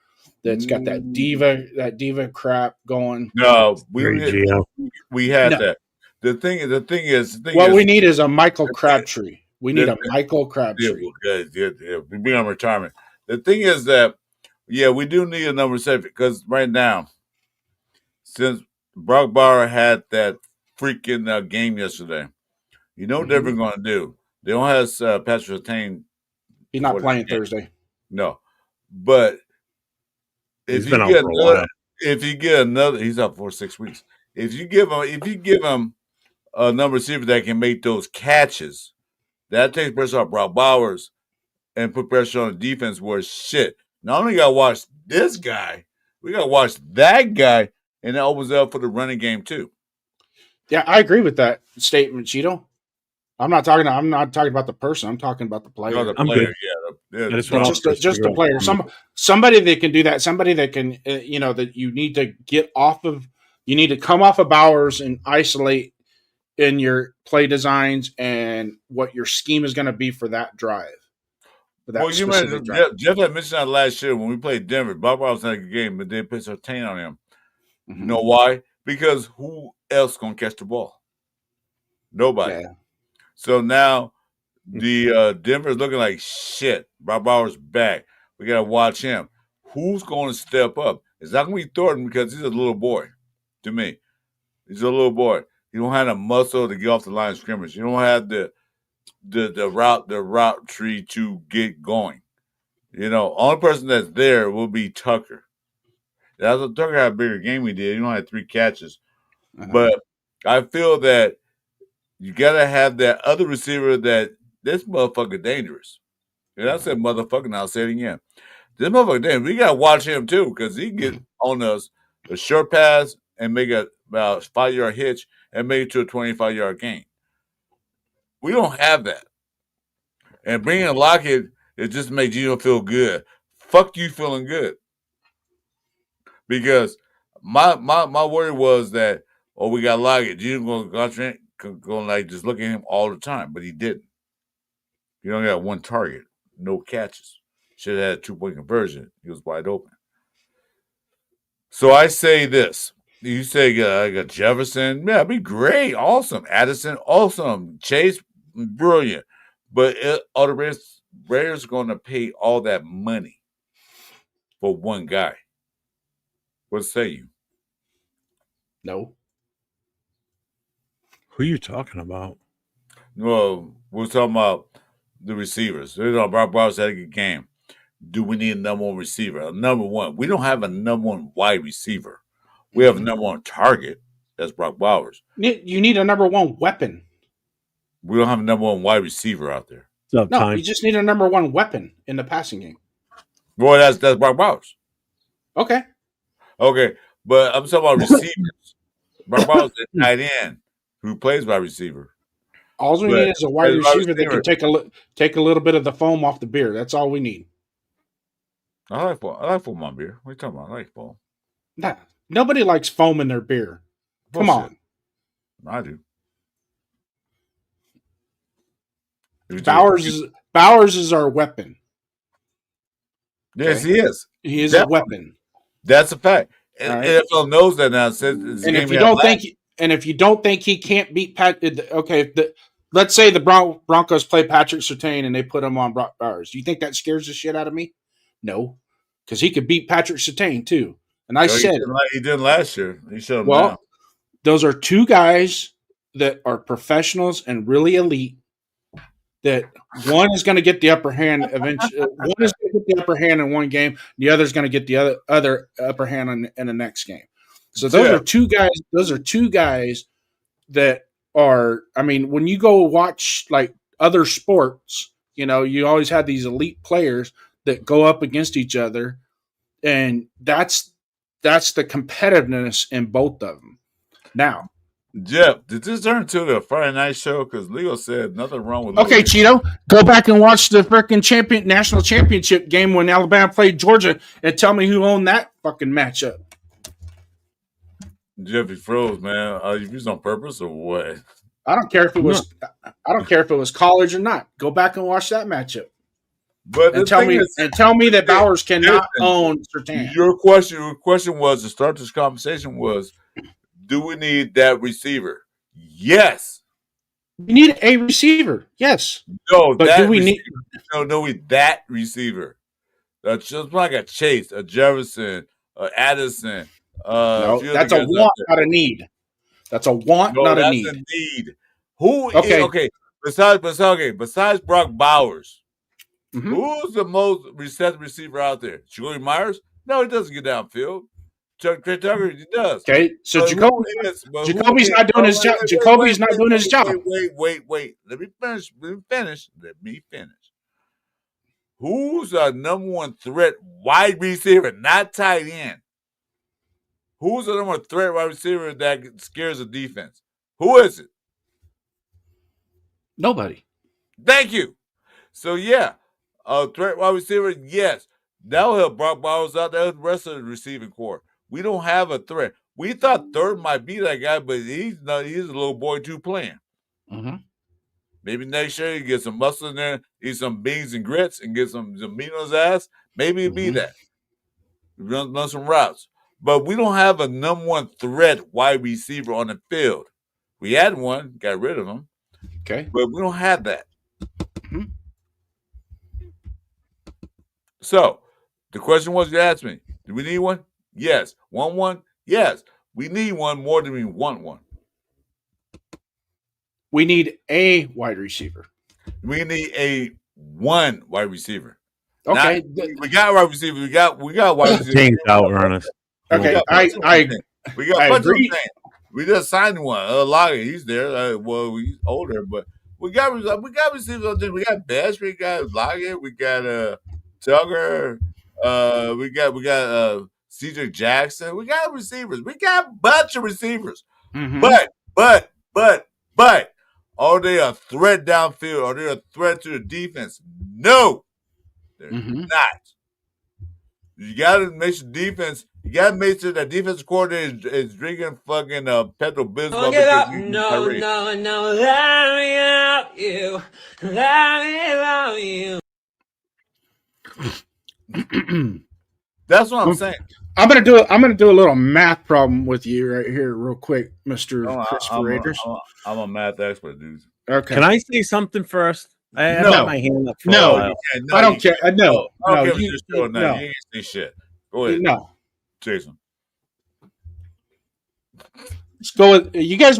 That's got that diva crap going. No, we had that. The thing is, what we need is a Michael Crabtree. We need a Michael Crabtree. Yeah. We be on retirement. The thing is that, yeah, we do need a number 7 because right now, since Brock Bauer had that freaking game yesterday, you know what they're going to do? They don't have Patrick Surtain. He's not playing Thursday. No, but if you get another, he's out for 6 weeks. If you give him a number receiver that can make those catches, that takes pressure off Brock Bowers and put pressure on the defense. Where shit, not only got to watch this guy, we got to watch that guy, and that opens up for the running game too. Yeah, I agree with that statement, Cheeto. I'm not talking about the person. I'm talking about the player. No, the player, yeah. Just the player. Somebody that can do that. Somebody that can, that you need to get off of. You need to come off of Bowers and isolate in your play designs and what your scheme is going to be for that drive. Well, you mentioned Jeff had mentioned that last year when we played Denver. Bob Bowers had a good game, but they put Surtain on him. Mm-hmm. You know why? Because who else gonna catch the ball? Nobody. Yeah. So now the Denver's looking like shit. Bob Bowers back. We gotta watch him. Who's going to step up? It's not gonna be Thornton because he's a little boy. To me, he's a little boy. You don't have the muscle to get off the line of scrimmage. You don't have the route tree to get going. Only person that's there will be Tucker. Tucker had a bigger game we did. He only had 3 catches. Uh-huh. But I feel that you got to have that other receiver that this motherfucker dangerous. And I said motherfucker, now I'll say it again. This motherfucker dangerous. We got to watch him too because he can get on us a short pass and make about a 5-yard hitch and make it to a 25-yard gain. We don't have that. And bringing Lockett, it just makes you feel good. Fuck you feeling good. Because my worry was that, we got Lockett. You going to like just look at him all the time, but he didn't. He only got 1 target, no catches. Should have had a 2-point conversion. He was wide open. So I say this. You say I got Jefferson. Yeah, it'd be great. Awesome. Addison, awesome. Chase, brilliant. But all the Raiders are going to pay all that money for one guy. What say you? No. Who are you talking about? Well, we're talking about the receivers. Brock Bowers had a good game. Do we need a number 1 receiver? A number 1. We don't have a number 1 wide receiver. We have a number 1 target. That's Brock Bowers. You need a number 1 weapon. We don't have a number 1 wide receiver out there. No, you just need a number 1 weapon in the passing game. Boy, that's Brock Bowers. Okay, but I'm talking about receivers. Brock Bowers is a tight end who plays wide receiver. All we need is a wide receiver that can take a little bit of the foam off the beer. That's all we need. I like foam on beer. What are you talking about? I like foam. Nah, nobody likes foam in their beer. Come on. I do. Bowers is our weapon. Yes, he is. He is a weapon. That's a fact. And right. NFL knows that now. And if you don't think he can't beat Pat, let's say the Broncos play Patrick Surtain and they put him on Brock Bowers. Do you think that scares the shit out of me? No, because he could beat Patrick Surtain too. And I said he did last year. He showed him. Well, those are 2 guys that are professionals and really elite. That one is going to get the upper hand eventually. One is going to get the upper hand in one game. The other is going to get the other upper hand in the next game. So those are 2 guys. Those are 2 guys that are. I mean, when you go watch like other sports, you always have these elite players that go up against each other, and that's the competitiveness in both of them. Now, Jeff, did this turn into the Friday night show? Because Leo said nothing wrong with. Okay, Cheeto, go back and watch the freaking national championship game when Alabama played Georgia, and tell me who owned that fucking matchup. Jeff, he froze, man. You used on purpose or what? I don't care if it was. I don't care if it was college or not. Go back and watch that matchup. But tell me that Bowers cannot own Surtain. Your question was to start this conversation was, do we need that receiver? Yes. We need a receiver. Yes. No, but do we need that receiver? That's just like a Chase, a Jefferson, Addison. No, that's a want, not a need. That's a want, not a need. That's a need. Who? Okay. Besides Brock Bowers, who's the most receptive receiver out there? Jacoby Myers? No, he doesn't get downfield. Trey Tucker, he does. Okay, so Jacoby's not doing his job. Jacoby's not doing his job. Wait. Let me finish. Who's a number 1 threat wide receiver, not tight end? Who's the number 1 threat wide receiver that scares the defense? Who is it? Nobody. Thank you. So, a threat wide receiver, yes. That'll help Brock Bowers out. That'll help the rest of the receiving core. We don't have a threat. We thought Third might be that guy, but he's not. He's a little boy too playing. Mm-hmm. Maybe next year he get some muscle in there, eat some beans and grits, and get some meat on his ass. Maybe it'll be that. Run some routes. But we don't have a number 1 threat wide receiver on the field. We had one, got rid of him. Okay. But we don't have that. Mm-hmm. So the question was, you asked me, do we need one? Yes. Want one? Yes. We need one more than we want one. We need a wide receiver. We need one wide receiver. Okay. We got wide receiver. We got wide receiver. Change out, Ernest. Okay, we got I Punch agree. We just signed one. Lager, he's there. Well, he's older, but we got receivers on this. We got Bash, we got Lager, we got Tugger, we got Cedric Jackson. We got receivers. We got a bunch of receivers. Mm-hmm. But are they a threat downfield? Are they a threat to the defense? No, they're not. You gotta make sure defense. You gotta make sure that defense coordinator is drinking fucking Pepto Bismol Don't give because up. he's No, Tyree. no. Let me love you. Let me love you. That's what I'm saying. I'm gonna do a little math problem with you right here, real quick, Mister Christopher Raiders. I'm a math expert, dude. Okay. Can I say something first? I've No. got my hand up for a No. while. I don't care. No, I don't care if you- you're still now. no. You ain't say shit. Go ahead, No. Jason. Let's go with you guys.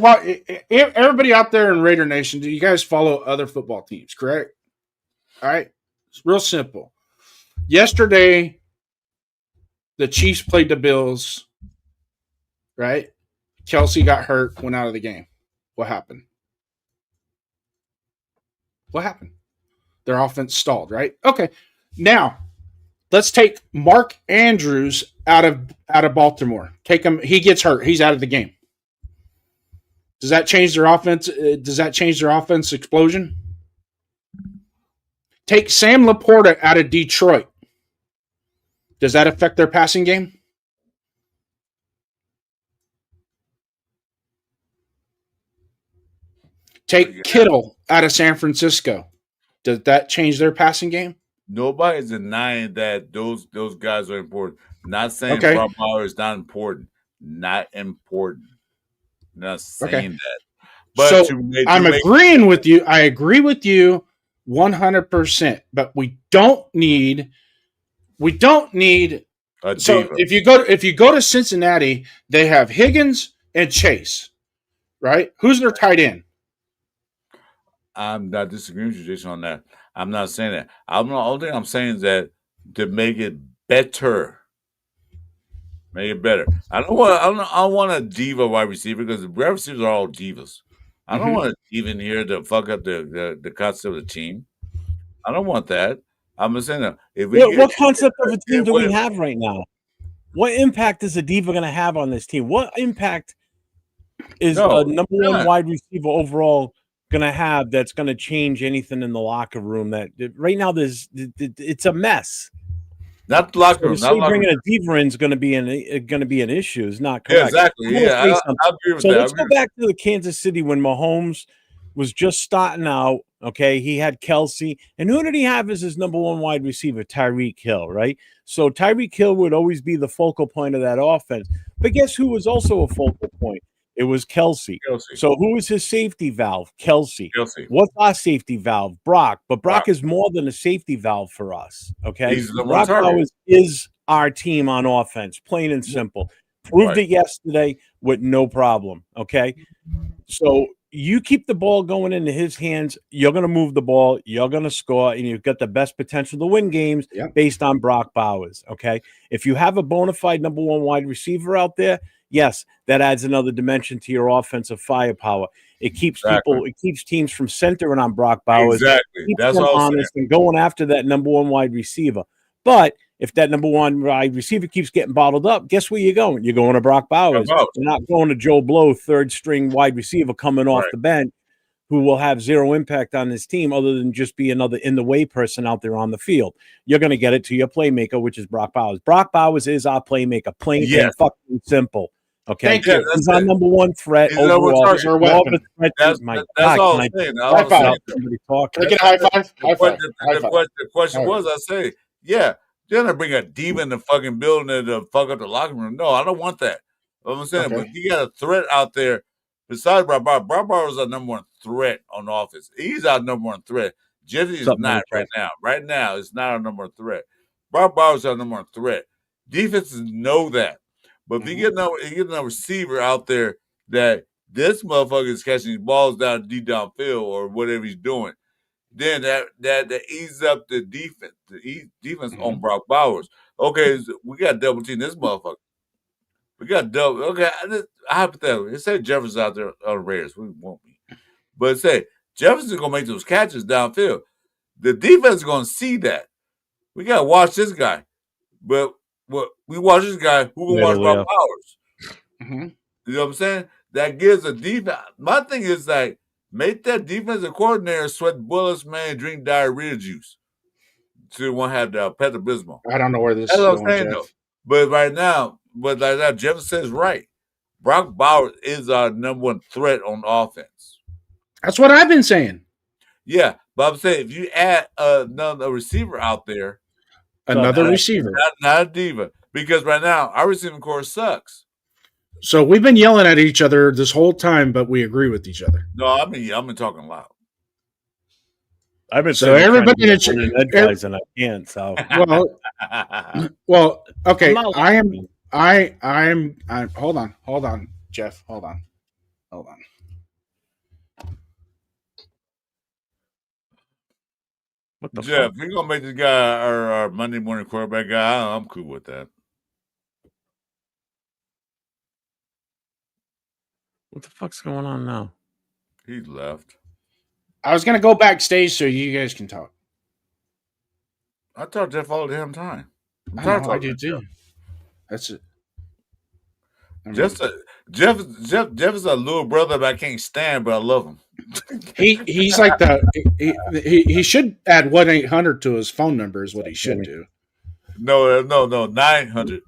Everybody out there in Raider Nation, do you guys follow other football teams? Correct. All right. It's real simple. Yesterday, the Chiefs played the Bills. Right. Kelsey got hurt, went out of the game. What happened? What happened? Their offense stalled, right? Okay. Now, let's take Mark Andrews out of Baltimore. Take him. He gets hurt. He's out of the game. Does that change their offense? Does that change their offense explosion? Take Sam Laporta out of Detroit. Does that affect their passing game? Take Kittle out of San Francisco. Does that change their passing game? Nobody's denying that those guys are important. Not saying Okay. Brock Bauer is not important. Not important. Not saying that. But So I'm agreeing with you. I agree with you 100%. But we don't need a diva. So if you go to Cincinnati, they have Higgins and Chase, right? Who's their tight end? I'm not disagreeing with you, Jason, on that. I'm not saying that. The only thing I'm saying is that to make it better. Make it better. I don't want a diva wide receiver because the wide receivers are all divas. I don't want a diva in here to fuck up the concept of the team. I don't want that. I'm just saying that What concept of a team do we have right now? What impact is a diva going to have on this team? What impact is a number one wide receiver overall going to have that's going to change anything in the locker room? That right now it's a mess. Not the locker room. So bringing a diva in is going to be an issue. Is not correct. Yeah, exactly. Yeah, I agree with that. So let's go back to the Kansas City when Mahomes was just starting out. Okay, he had Kelsey, and who did he have as his number one wide receiver? Tyreek Hill, right? So Tyreek Hill would always be the focal point of that offense. But guess who was also a focal point? It was Kelsey. So who was his safety valve? Kelsey. What's our safety valve? Brock. But Brock is more than a safety valve for us. Okay, Brock always is our team on offense, plain and simple. Proved it yesterday with no problem. Okay, so you keep the ball going into his hands, you're going to move the ball, you're going to score, and you've got the best potential to win games based on Brock Bowers, okay? If you have a bona fide number one wide receiver out there, yes, that adds another dimension to your offensive firepower. It keeps teams from centering on Brock Bowers. Exactly. That's all honest and going after that number one wide receiver. But if that number one wide receiver keeps getting bottled up, guess where you're going? You're going to Brock Bowers. You're not going to Joe Blow, third string wide receiver coming off the bench, who will have zero impact on this team other than just be another in the way person out there on the field. You're going to get it to your playmaker, which is Brock Bowers. Brock Bowers is our playmaker, plain and fucking simple. Okay, thank you. He's our number one threat overall. That's all I'm saying. High five. Can I get a high five? The question was, I say, they're gonna bring a diva in the fucking building to fuck up the locker room. No, I don't want that. I'm saying, but you got a threat out there besides Brock Bowers. Brock Bowers is our number one threat on offense. He's our number one threat. Jeffy is not right now. Right now, it's not our number one threat. Brock Bowers is our number one threat. Defenses know that. But if you get a receiver out there that this motherfucker is catching these balls down deep downfield or whatever he's doing, then that eases up the defense. The defense on Brock Bowers. Okay, we got to double team this motherfucker. We got double. Okay, hypothetically, let's say Jefferson's out there on the Raiders. We won't be. But say Jefferson's going to make those catches downfield. The defense is going to see that. We got to watch this guy. But what we watch this guy, who going to watch Rob Powers? Mm-hmm. You know what I'm saying? That gives a defense. My thing is like, make that defensive coordinator sweat bullets, man, drink diarrhea juice. So they won't have the Pepto-Bismol. I don't know where this That's is what I'm going, saying, Jeff. though. But right now, like that, Jeff says right. Brock Bowers is our number one threat on offense. That's what I've been saying. Yeah, but I'm saying if you add another receiver out there, Another receiver, not a diva, because right now our receiving core sucks. So we've been yelling at each other this whole time, but we agree with each other. No, I've been talking loud. I've been so everybody in the and I can't. So well, okay. I'm. Hold on, Jeff. Hold on. What the Jeff, fuck? you're gonna make this guy our Monday morning quarterback guy. I'm cool with that. What the fuck's going on now? He left. I was gonna go backstage so you guys can talk. I talk Jeff all the damn time. I do too. That's it. Jeff is a little brother that I can't stand, but I love him. He's like he should add 1-800 to his phone number is what he should do. No, 900.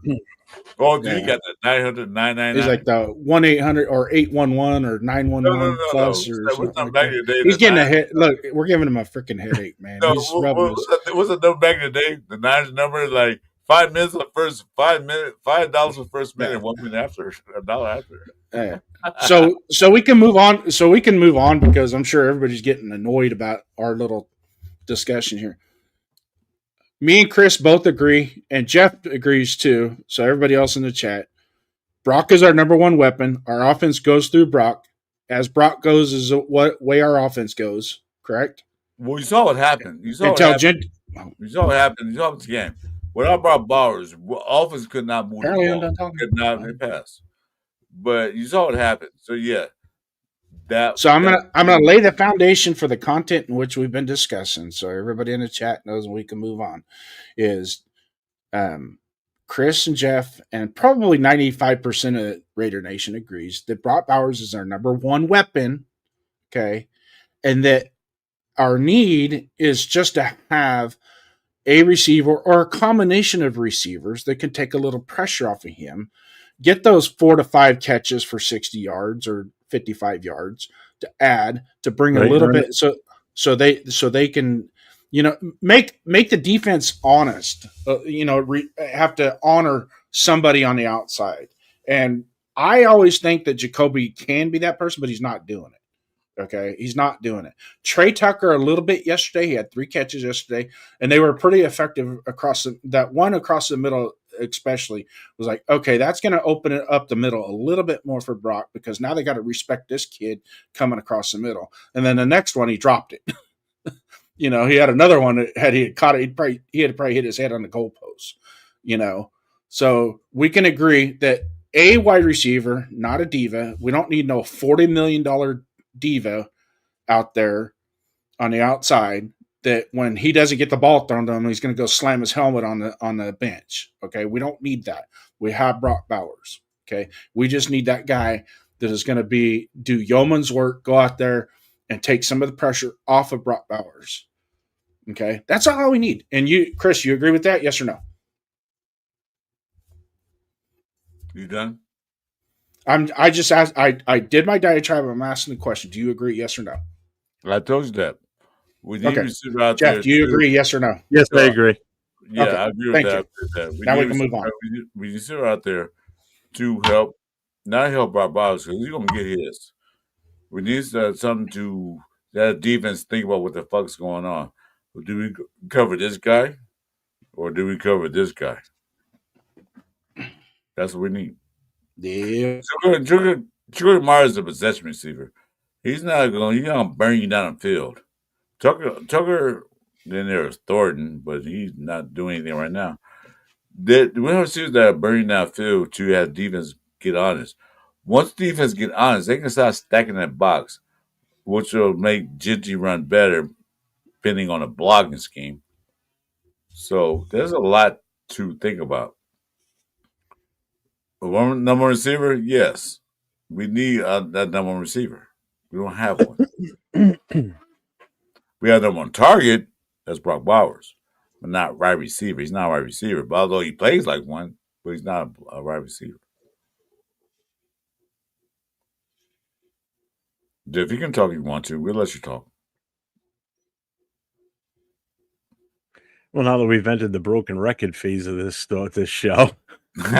Oh, yeah. You got the 900, 999. He's like the 1-800 or 811 or 911 plus or something. Like that. He's getting a hit. Look, we're giving him a freaking headache, man. What's the number back in the day? The 9 number is like $5 for the first 5 minutes, $5 for the first minute, 1 minute after, $1 after. Yeah. So we can move on. So we can move on because I'm sure everybody's getting annoyed about our little discussion here. Me and Chris both agree, and Jeff agrees too. So everybody else in the chat, Brock is our number one weapon. Our offense goes through Brock. As Brock goes is what way our offense goes. Correct? Well, you saw what happened. You saw what happened. You saw this game. Without Brock Bowers, offense could not move the ball. Could not pass. But you saw what happened. So yeah. I'm gonna lay the foundation for the content in which we've been discussing, so everybody in the chat knows we can move on. Is Chris and Jeff and probably 95% of Raider Nation agrees that Brock Bowers is our number one weapon, okay, and that our need is just to have a receiver or a combination of receivers that can take a little pressure off of him, get those 4 to 5 catches for 60 yards or 55 yards to add to bring a little bit so they can make the defense honest, have to honor somebody on the outside. And I always think that Jacoby can be that person, but he's not doing it. Okay, he's not doing it. Trey Tucker a little bit yesterday. He had 3 catches yesterday, and they were pretty effective across the middle. Especially was like, okay, that's going to open it up the middle a little bit more for Brock because now they got to respect this kid coming across the middle. And then the next one, he dropped it. He had another one that had he caught it, he had probably hit his head on the goalpost. So we can agree that a wide receiver, not a diva. We don't need no $40 million diva out there on the outside. That when he doesn't get the ball thrown to him, he's going to go slam his helmet on the bench. Okay, we don't need that. We have Brock Bowers. Okay, we just need that guy that is going to do yeoman's work, go out there and take some of the pressure off of Brock Bowers. Okay, that's all we need. And you, Chris, you agree with that? Yes or no? You done? I just asked. I did my diatribe. I'm asking the question. Do you agree? Yes or no? I told you that. We need receiver out Jeff, there. Do you agree? Yes or no? Yes, I agree. Yeah, okay. I agree with that. Now we can move on. We need receiver out there to help, not help our Bowers because he's going to get his. We need something to that defense think about what the fuck's going on. Do we cover this guy or do we cover this guy? That's what we need. Yeah. Jacoby Myers is a possession receiver. He's not going to burn you down the field. Tucker, then there's Thornton, but he's not doing anything right now. We don't see that burning down field to have defense get honest. Once defense get honest, they can start stacking that box, which will make Ginty run better, depending on the blocking scheme. So there's a lot to think about. One number one receiver, yes, we need that number one receiver. We don't have one. We have number one target. That's Brock Bowers, but not wide receiver. He's not a wide receiver, but although he plays like one, but he's not a wide receiver. If you can talk, if you want to, we'll let you talk. Well, now that we've entered the broken record phase of this show, over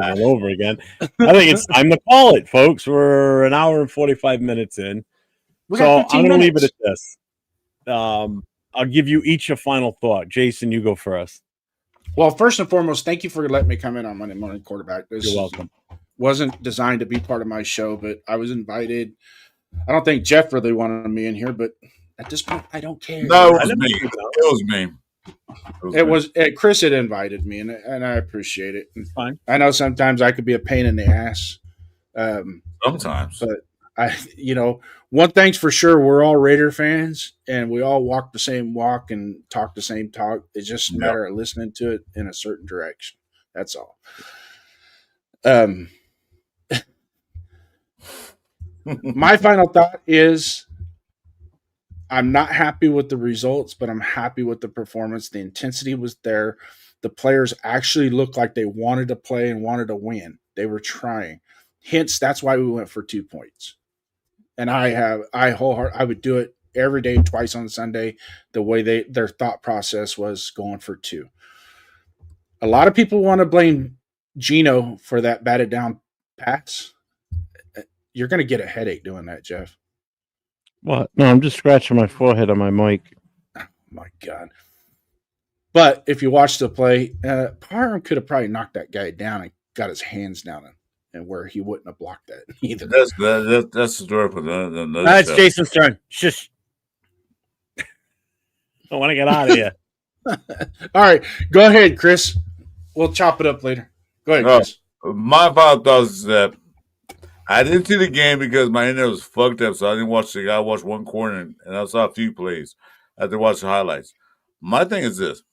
and over again, I think it's time to call it, folks. We're an hour and 45 minutes in. So I'm going to leave it at this. I'll give you each a final thought. Jason, you go first. Well, first and foremost, thank you for letting me come in on Monday Morning Quarterback. You're welcome. Wasn't designed to be part of my show, but I was invited. I don't think Jeff really wanted me in here, but at this point, I don't care. No, it was me. It was me. It was Chris had invited me, and I appreciate it. It's fine. I know sometimes I could be a pain in the ass. Sometimes, but one thing's for sure: we're all Raider fans, and we all walk the same walk and talk the same talk. It's just a matter of listening to it in a certain direction. That's all. My final thought is I'm not happy with the results, but I'm happy with the performance. The intensity was there. The players actually looked like they wanted to play and wanted to win. They were trying. Hence, that's why we went for 2 points. And I would do it every day, twice on Sunday, the way their thought process was going for 2. A lot of people want to blame Geno for that batted down pass. You're going to get a headache doing that, Jeff. What? No, I'm just scratching my forehead on my mic. Oh, my God. But if you watch the play, Parham could have probably knocked that guy down and got his hands down and where he wouldn't have blocked that either. That's the story for the It's Jason's turn. Shush. I want to get out of here. All right. Go ahead, Chris. We'll chop it up later. Go ahead, Chris. My final thoughts is that I didn't see the game because my internet was fucked up, so I didn't watch I watched one quarter and I saw a few plays. I had to watch the highlights. My thing is this.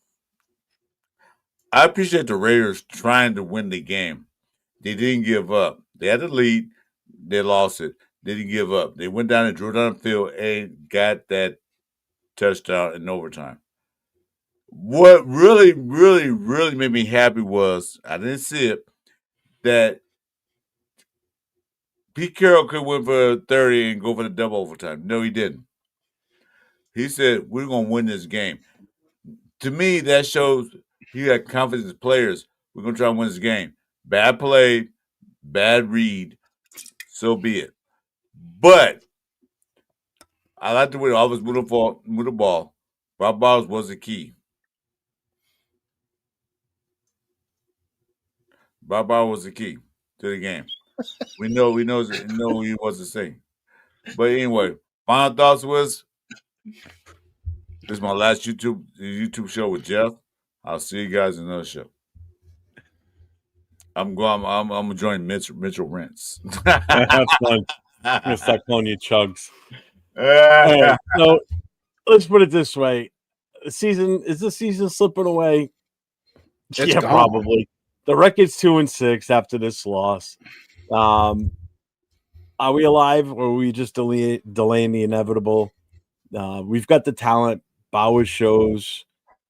I appreciate the Raiders trying to win the game. They didn't give up. They had the lead. They lost it. They didn't give up. They went down and drew down the field and got that touchdown in overtime. What really, really, really made me happy was, I didn't see it, that Pete Carroll could win for 30 and go for the double overtime. No, he didn't. He said, we're going to win this game. To me, that shows he had confidence in players. We're going to try and win this game. Bad play, bad read, so be it. But I like the way I was moving with the ball. Rob Bowers was the key. Rob Bowers was the key to the game. We know he was the same. But anyway, final thoughts was this is my last YouTube show with Jeff. I'll see you guys in another show. I'm gonna join Mitchell Rents. That's fun. I'm gonna start calling you Chugs. Right, so let's put it this way: the season slipping away? It's gone. Probably. The record's 2-6 after this loss. Are we alive, or are we just delaying the inevitable? We've got the talent. Bowers shows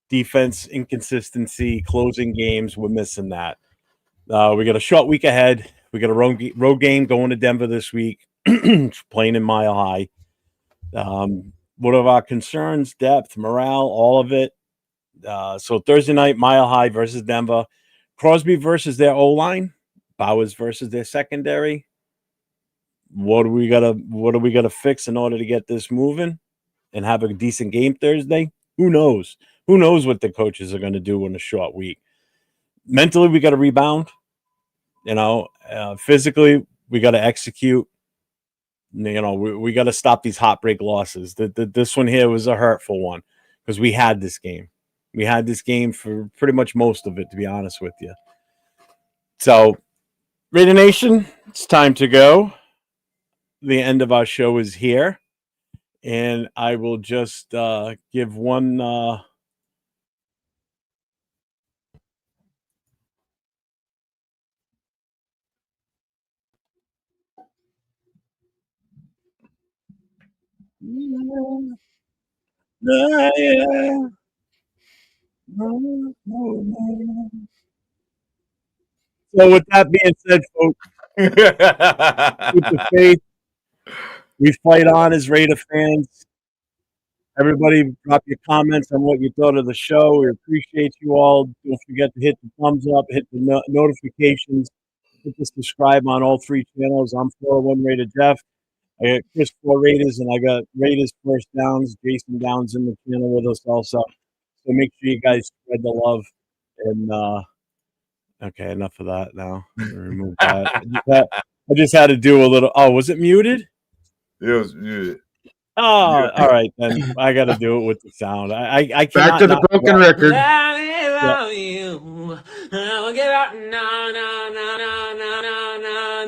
defense inconsistency, closing games. We're missing that. We got a short week ahead. We got a road game going to Denver this week, playing in Mile High. What are our concerns? Depth, morale, all of it. So Thursday night, Mile High versus Denver. Crosby versus their O-line. Bowers versus their secondary. What do we gotta fix in order to get this moving and have a decent game Thursday? Who knows? Who knows what the coaches are going to do in a short week? Mentally, we got to rebound. Physically, we got to execute. We got to stop these heartbreak losses. This one here was a hurtful one because we had this game. We had this game for pretty much most of it, to be honest with you. So Raider Nation, it's time to go. The end of our show is here. And I will just give one So with that being said, folks, keep the faith. We fight on as Raider fans. Everybody drop your comments on what you thought of the show. We appreciate you all. Don't forget to hit the thumbs up, hit the notifications, hit the subscribe on all 3 channels. I'm 401 Raider Jeff. I got Chris 4 Raiders, and I got Raiders First Downs. Jason Downs in the channel with us also. So make sure you guys spread the love. And okay, enough of that now. Remove that. I just had to do a little. Oh, was it muted? It was muted. Oh, all right then. I got to do it with the sound. I cannot. Back to the broken record. Love you. I will give up. No.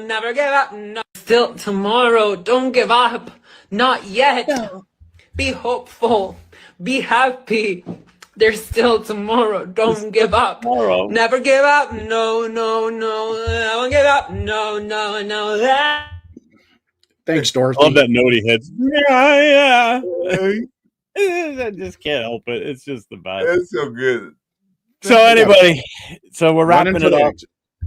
Never give up. No. Still tomorrow. Don't give up. Not yet. No. Be hopeful. Be happy. There's still tomorrow. Don't give up. Tomorrow. Never give up. No. I won't give up. No. Thanks, Dorothy. I love that note he hits. Yeah. I just can't help it. It's just the best. It's so good. So anybody, so we're wrapping it up.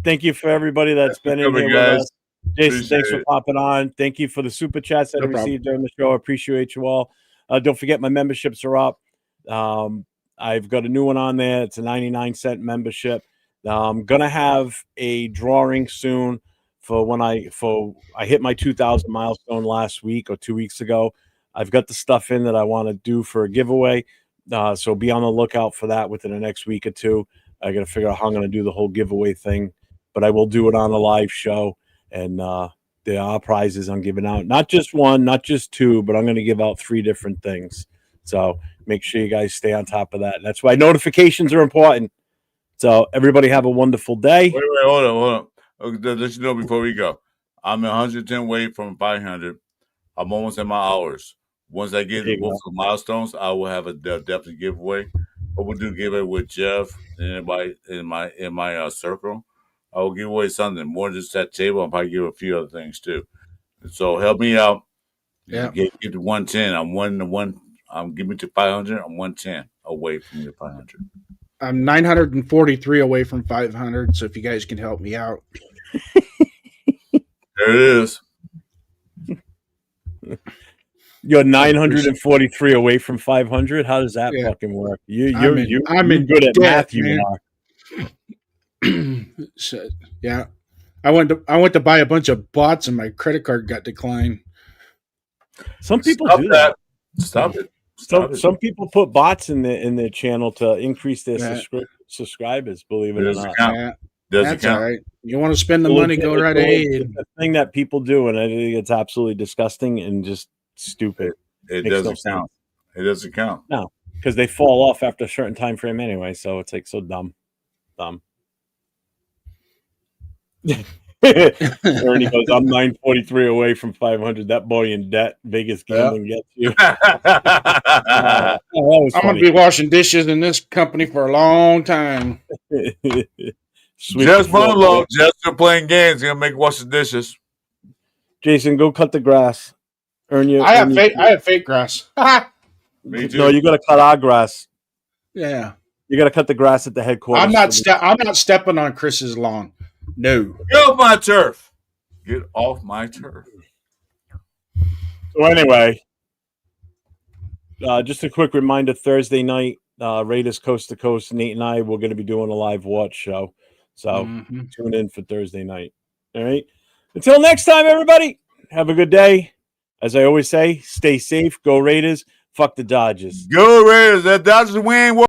Thank you for everybody that's been in here with us. Jason, thanks for popping on. Thank you for the super chats that I received during the show. I appreciate you all. Don't forget my memberships are up. I've got a new one on there. It's a 99-cent membership. I'm gonna have a drawing soon for when I hit my 2,000 milestone last week or 2 weeks ago. I've got the stuff in that I want to do for a giveaway. So be on the lookout for that within the next week or two. I got to figure out how I'm going to do the whole giveaway thing, but I will do it on a live show. And there are prizes I'm giving out. Not just one, not just 2, but I'm going to give out 3 different things. So make sure you guys stay on top of that. And that's why notifications are important. So everybody have a wonderful day. Wait, hold on. Okay, let you know before we go. I'm 110 away from 500. I'm almost at my hours. Once I get both the milestones, I will have a definitely giveaway. I will do giveaway with Jeff and everybody in my circle. I will give away something more than just that table. I'll probably give a few other things too. So help me out. Yeah, get to 110. I'm giving to 500. I'm 110 away from the 500. I'm 943 away from 500. So if you guys can help me out, there it is. You're 943 away from 500. How does that fucking work? You're good at math. You are. So, yeah, I went to buy a bunch of bots and my credit card got declined. Some people do that. Stop it. Some people put bots in their channel to increase their subscribers. Believe it or not. That's all right. You want to spend the money? Go right ahead. It's a thing that people do, and I think it's absolutely disgusting and just stupid. It doesn't count. It doesn't count. No, because they fall off after a certain time frame anyway. So it's like so dumb. Ernie goes, I'm 943 away from 500. That boy in debt. Vegas gambling gets you. I'm going to be washing dishes in this company for a long time. Just monologue. Just playing games. He's going to make wash the dishes. Jason, go cut the grass. I have fake grass. Me too. No, you got to cut our grass. Yeah. You got to cut the grass at the headquarters. I'm not stepping on Chris's lawn. No. Get off my turf. Get off my turf. So anyway, just a quick reminder, Thursday night, Raiders Coast to Coast, Nate and I, we're going to be doing a live watch show. So tune in for Thursday night. All right. Until next time, everybody, have a good day. As I always say, stay safe. Go Raiders. Fuck the Dodgers. Go Raiders. That Dodgers win.